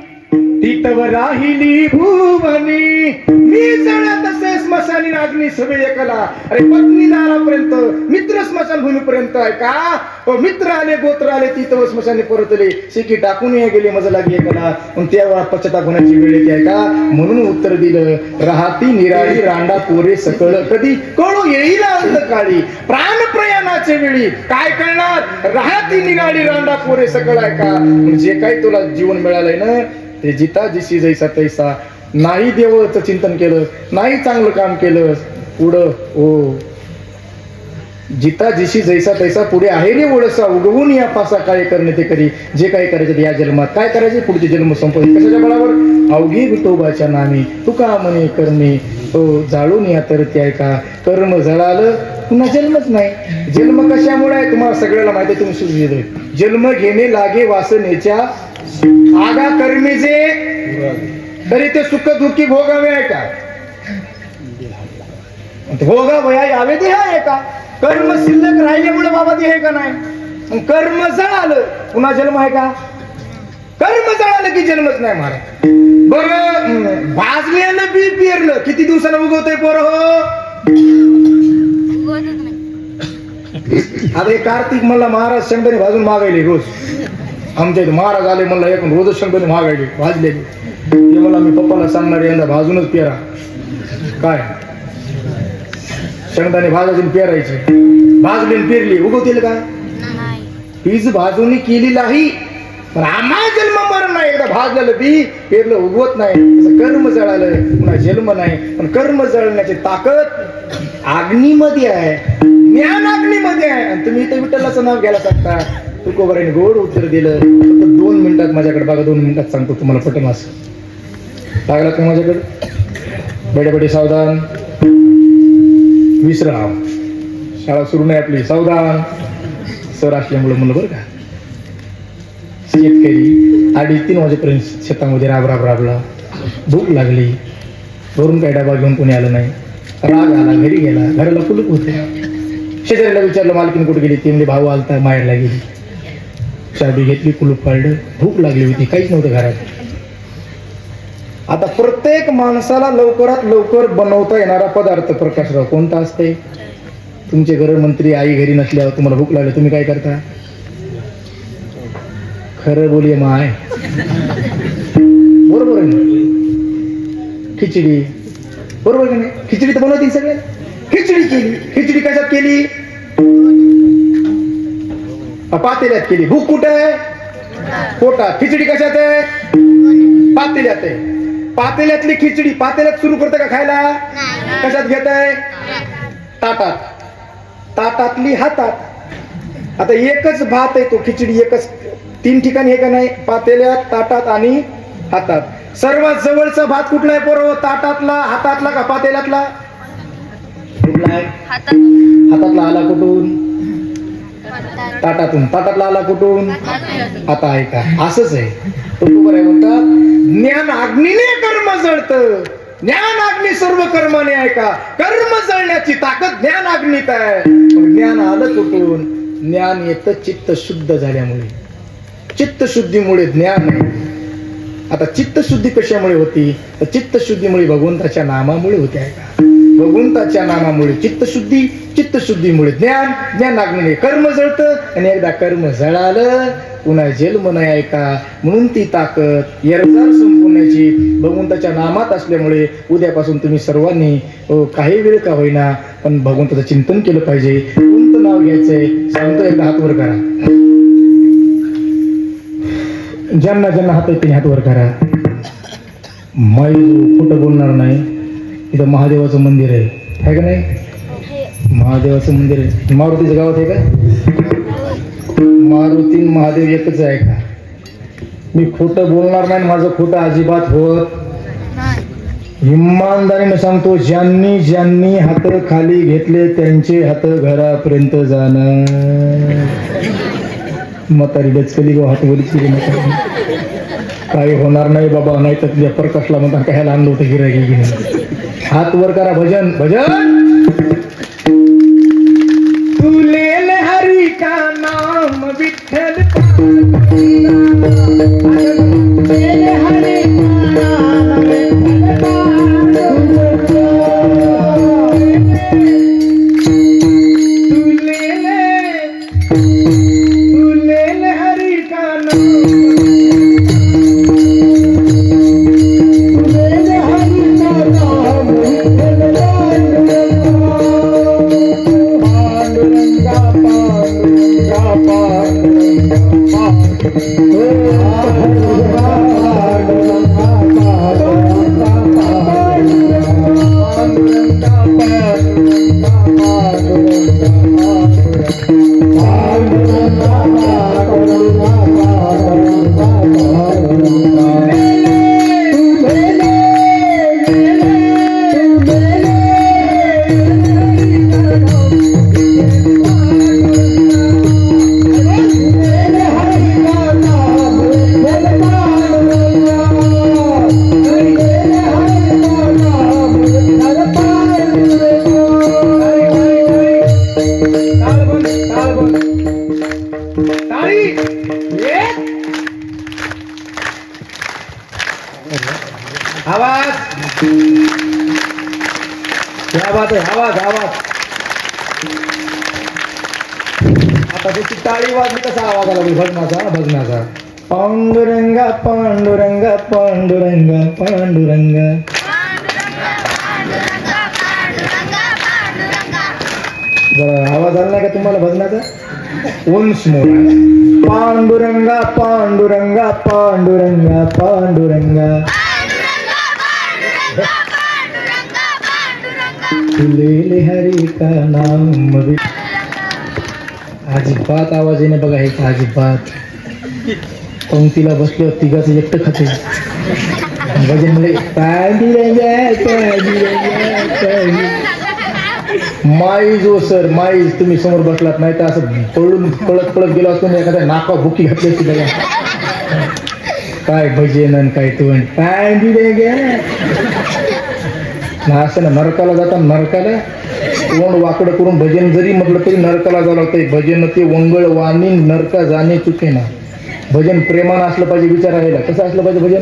तिथव राहिली भुवनी मी जळत असे स्मशानी अग्नी सगळे एकला. अरे पत्नी दारापर्यंत मित्र स्मशानभूमीपर्यंत आहे का? मित्र आले गोत्र आले तिथं स्मशानी परतले शिकी टाकून गेले मजा लागी एकला. पण तेव्हा पश्चाताप होण्याची वेळ येते आहे का? म्हणून उत्तर दिलं राहती निराळी रांडा पोरे सकळ कधी कळू येईल अंधकाळी प्राण प्रयाणाच्या वेळी काय कळणार? राहती निराळी रांडा पोरे सकळ आहे का? जे काही तुला जीवन मिळालंय ना ते जिता जिशी जैसा तैसा. नाही देवाचं चिंतन केलं नाही चांगलं काम केलं पुढं ओ जिता जिशी जैसा तैसा पुढे आहे रे ओळसा उगवून या पासा काय करणे ते करी. जे काही करायचं या जन्मात काय करायचे पुढचे जन्म संपवले कशाच्या बळावर? अवघी विठोबाच्या नामी तुका म्हणे करणे तो जाळून या तर ते आहे का? कर्म जळालं पुन्हा जन्मच नाही. जन्म कशामुळे आहे तुम्हाला सगळ्याला माहिती आहे. तुम्ही सुविधा जन्म घेणे लागे वासनेच्या आगा कर्मीचे तरी ते सुख दुःखी भोगावे आहे का? भोगावया यावे ते आहे का? कर्म शिल्लक राहिल्यामुळे बाबा ते आहे का नाही? कर्म जळालं पुन्हा जन्म आहे का? कर्म जळालं की जन्मच नाही महाराज. बरं भाजलेलं बी पेरलं किती दिवसानं उगवतंय पोरं हो? आता हे कार्तिक मला महाराज शेंगदाणे भाजून मागायले रोज. आमच्या इथे महाराज आले म्हणला एक रोजच शेंगदाणे मागायले भाजलेले. ते मला मी पप्पाला सांगणार यंदा भाजूनच पेरा. काय शेंगदाणे भाजायचे पेरायचे भाजली पेरली उगवतील का? बीज भाजून केली नाही पण आम्हा जन्म मरण नाही. एकदा भाजलेलं बी पेरलं उगवत नाही. कर्म जळालं पुन्हा जन्म नाही. पण कर्म जळण्याची ताकद अग्नीमध्ये आहे ज्ञान अग्नीमध्ये आहे. आणि तुम्ही इथं विठ्ठलाचं नाव घ्यायला सांगता. तुकोबाराने गोड उत्तर दिलं. फक्त 2 मिनिटात माझ्याकडे बघा 2 मिनिटात सांगतो तुम्हाला पटन असं. लागला का माझ्याकडे? बडे बडे सावधान विश्राम. शाळा सुरू नाही आपली सावधान. सर असल्यामुळे म्हणलं बरं का. शेतकरी 2:30 वाजेपर्यंत शेतामध्ये राबला. भूक लागली. वरून काय डबा घेऊन कोणी आलं नाही. राग आला घरी गेला. घराला कुलूप होते. शेजाऱ्याला विचारलं मालकीन कुठे गेली? ती म्हणजे भाऊ आलता माहेरला गेली. चाबी घेतली कुलूप काढलं. भूक लागली होती काहीच नव्हतं घरात. आता प्रत्येक माणसाला लवकरात लवकर बनवता येणारा पदार्थ प्रकाशराव कोणता असते? तुमचे गृहमंत्री आई घरी नसल्यावर तुम्हाला भूक लागली तुम्ही काय करता? खरं बोलिये माय बरोबर आहे ना? खिचडी बरोबर का नाही? खिचडी तर बनवतील सगळे. खिचडी केली. खिचडी कशात केली? पातेल्यात केली. भूक कुठे आहे? पोटात. खिचडी कशात आहे? पातेल्यात आहे. पातेल्यातली खिचडी पातेल्यात सुरू करते का खायला? नाही. कशात घेताय? ताटात. ताटातली हातात. आता एकच भात आहे तो खिचडी एकच 3 ठिकाणी हे का नाही? पातेल्यात, ताटात आणि हातात. सर्वात जवळचा भात कुठला आहे पोरं? ताटातला, हातातला का पातेल्यातला? कुठला आहे? हातातला आला कुठून? ताटातून. ताटातला आला कुठून? आता आहे का? असंच आहे. तो बरोबर आहे म्हणतात, ज्ञान अग्नीने कर्म जळत. ज्ञान अग्नी सर्व कर्माने आहे का? कर्म जळण्याची ताकद ज्ञान अग्नीत आहे. ज्ञान आलं कुठून? ज्ञान येतं चित्त शुद्ध झाल्यामुळे. चित्तशुद्धीमुळे ज्ञान आहे. आता चित्तशुद्धी कशामुळे होती? तर चित्तशुद्धीमुळे भगवंताच्या नामामुळे होते आहे का? भगवंताच्या नामामुळे चित्तशुद्धी, चित्तशुद्धीमुळे ज्ञान, ज्ञानाग्नीने कर्म जळतं आणि एकदा कर्म जळालं पुन्हा जन्म नाही आहे का? म्हणून ती ताकद येरजार संपवण्याची भगवंताच्या नामात असल्यामुळे उद्यापासून तुम्ही सर्वांनी काही वेळ का होईना पण भगवंताचं चिंतन केलं पाहिजे. कोणतं नाव घ्यायचंय सांगतो, एकदा हात वर करा. ज्यांना ज्यांना हात आहे हात वर करा. माई खोटं बोलणार नाही. इथं महादेवाचं मंदिर आहे का नाही? महादेवाचं मंदिर आहे. मारुतीच्या गावात आहे का? मारुती महादेव एकच आहे का? मी खोटं बोलणार नाही. माझं खोटं अजिबात होत. इमानदारीने सांगतो, ज्यांनी ज्यांनी हात खाली घेतले त्यांचे हात घरापर्यंत जाणार. म्हातारी डचकली गो हात वरच केली म्हातारी. काही होणार नाही बाबा, नाही तर तुझ्या प्रकाशला म्हणता काय आणलं होतं गिरायकी. हात वर करा. भजन भजन. तुले हरी का नाम विठ्ठल आवाज. क्या बात आहे. आवाज आवाज. आता त्याची टाळी वाजली कसा आवाज आला भजनाचा? भजनाचा. पांडुरंगा पांडुरंगा पांडुरंगा पांडुरंगा. जरा आवाज आला नाही का तुम्हाला भजनाचा? Once more. पांडुरंगा पांडुरंगा पांडुरंगा पांडुरंगा. तुले हरी का नाम. अजिबात आवाज येणे बघा. हे अजिबात पंक्तीला बसलो तिघाचं एकटं खाते. भजन म्हणजे माई जो सर माई तुम्ही समोर बसलात नाही तर असं पळून पळत पळत गेलो असतो. एखाद्या नाका भुकी घातली असती बघा. काय भजन काय तू काय दिले गे ना. असं ना नरकाला जाताना नरकाला तोंड वाकडं करून भजन जरी म्हटलं तरी नरकाला जावं लागतंय. भजन ते वंगळ वाणी नरका जाणे चुके ना. भजन प्रेमानं असलं पाहिजे. विचार राहिला कसं असलं पाहिजे भजन?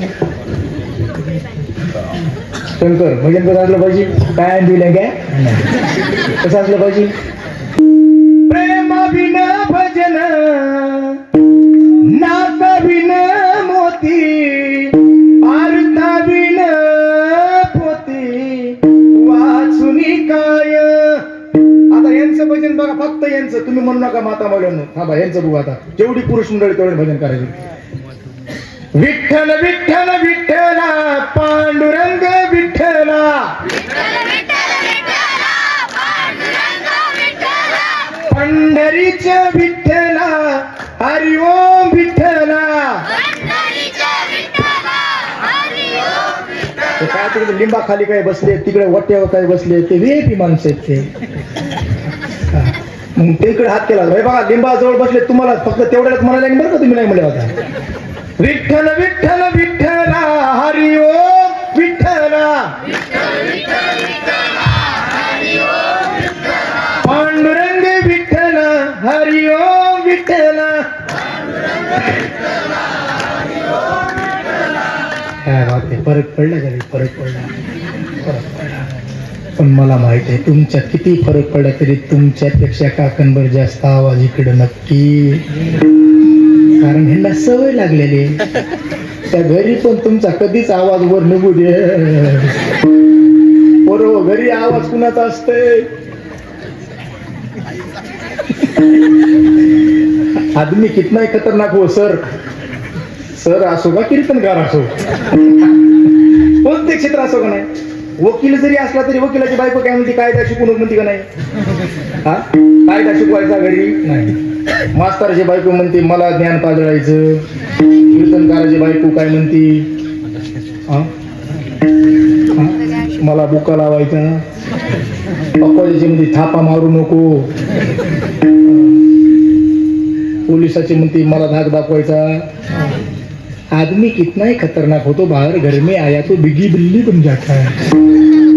शंकर भजन कसं असलं पाहिजे? काय दिलं काय कसं असलं पाहिजे? प्रेमाविन भजन नाताविन मोती आरताविन पोती वाचुनी काय. आता यांचं भजन बघा. फक्त यांचं. तुम्ही म्हणू नका माता मुलांनो. थांबा यांचं बघू. आता जेवढी पुरुष मंडळी तेवढे भजन करायचे. विठ्ठल विठ्ठल विठ्ठला पांडुरंग विठ्ठला पंढरीच्या विठ्ठला हरि ओम विठ्ठला. ते काय तिकडे लिंबाखाली काय बसले, तिकडे वट्यावर काय बसले, ते व्हीआयपी माणसं आहेत ते. हा. मग ते इकडे हात केला, बघा लिंबाजवळ बसले, तुम्हाला फक्त तेवढ्याच म्हणायला बरं का, तुम्ही नाही म्हणले होता. विठ्ठल विठ्ठल विठ्ठला हरि ओम विठ्ठला पांडुरंग विठ्ठला हरि ओम विठ्ठला. काय बात आहे, फरक पडला का? फरक पडला. पण मला माहित आहे तुमच्या किती फरक पडला तरी तुमच्यापेक्षा काकणभर जास्त आवाज इकडे नक्की, कारण ह्यांना सवय लागलेली आहे. त्या घरी पण तुमचा कधीच आवाज वर निघू दे. बरोबर, घरी आवाज कुणाचा असतोय? आदमी कितना ही खतरनाक हो सर, सर असो का कीर्तनकार असो, कोणते क्षेत्र असो का नाही, वकील जरी असला तरी वकिलाची बायको काय म्हणते, कायदा शिकून म्हणते का नाही? हा, कायदा शिकवायचा घरी नाही. मास्तराची बायको म्हणते मला ज्ञान पाजळायचं. कीर्तनकाराची बायको काय म्हणते, मला बुका लावायचा. पप्पाची म्हणते थापा मारू नको. पोलिसाची म्हणते मला धाक दाखवायचा. आदमी कितना ही खतरनाक हो तो बाहर घर में आया तो बिगी बिल्ली बन जाता है.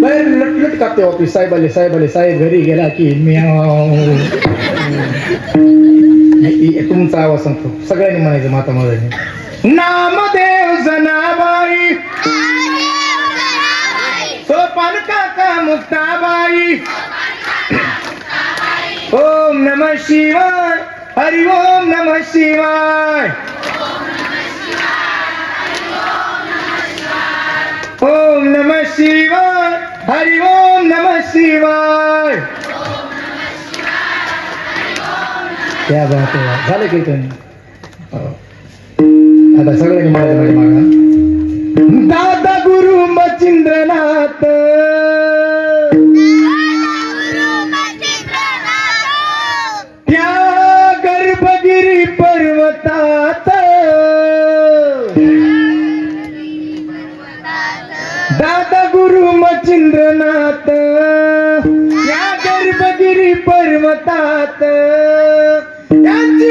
बाहेर लटलट कापते ऑफिस, साहेब आले साहेब आले, साहेब घरी गेला की म्याव. तुमचा आवाज सांगतो, सगळ्यांनी म्हणायचं माता माझ्याने. नामदेव जनाबाई सोपान काका मुक्ताबाई. ओम नमः शिवाय हरि ओम नमः शिवाय. ओम नमः शिवाय हरि ओम नमः शिवाय. क्या बात आहे, झालं कीर्तन. आता सगळ्यांनी माझ्या मागा. दादा गुरु मचिंद्रनाथ त्या गर्भगिरी पर्वतात. दादा गुरु मचिंद्रनाथ या गर्भगिरी पर्वतात त्यांची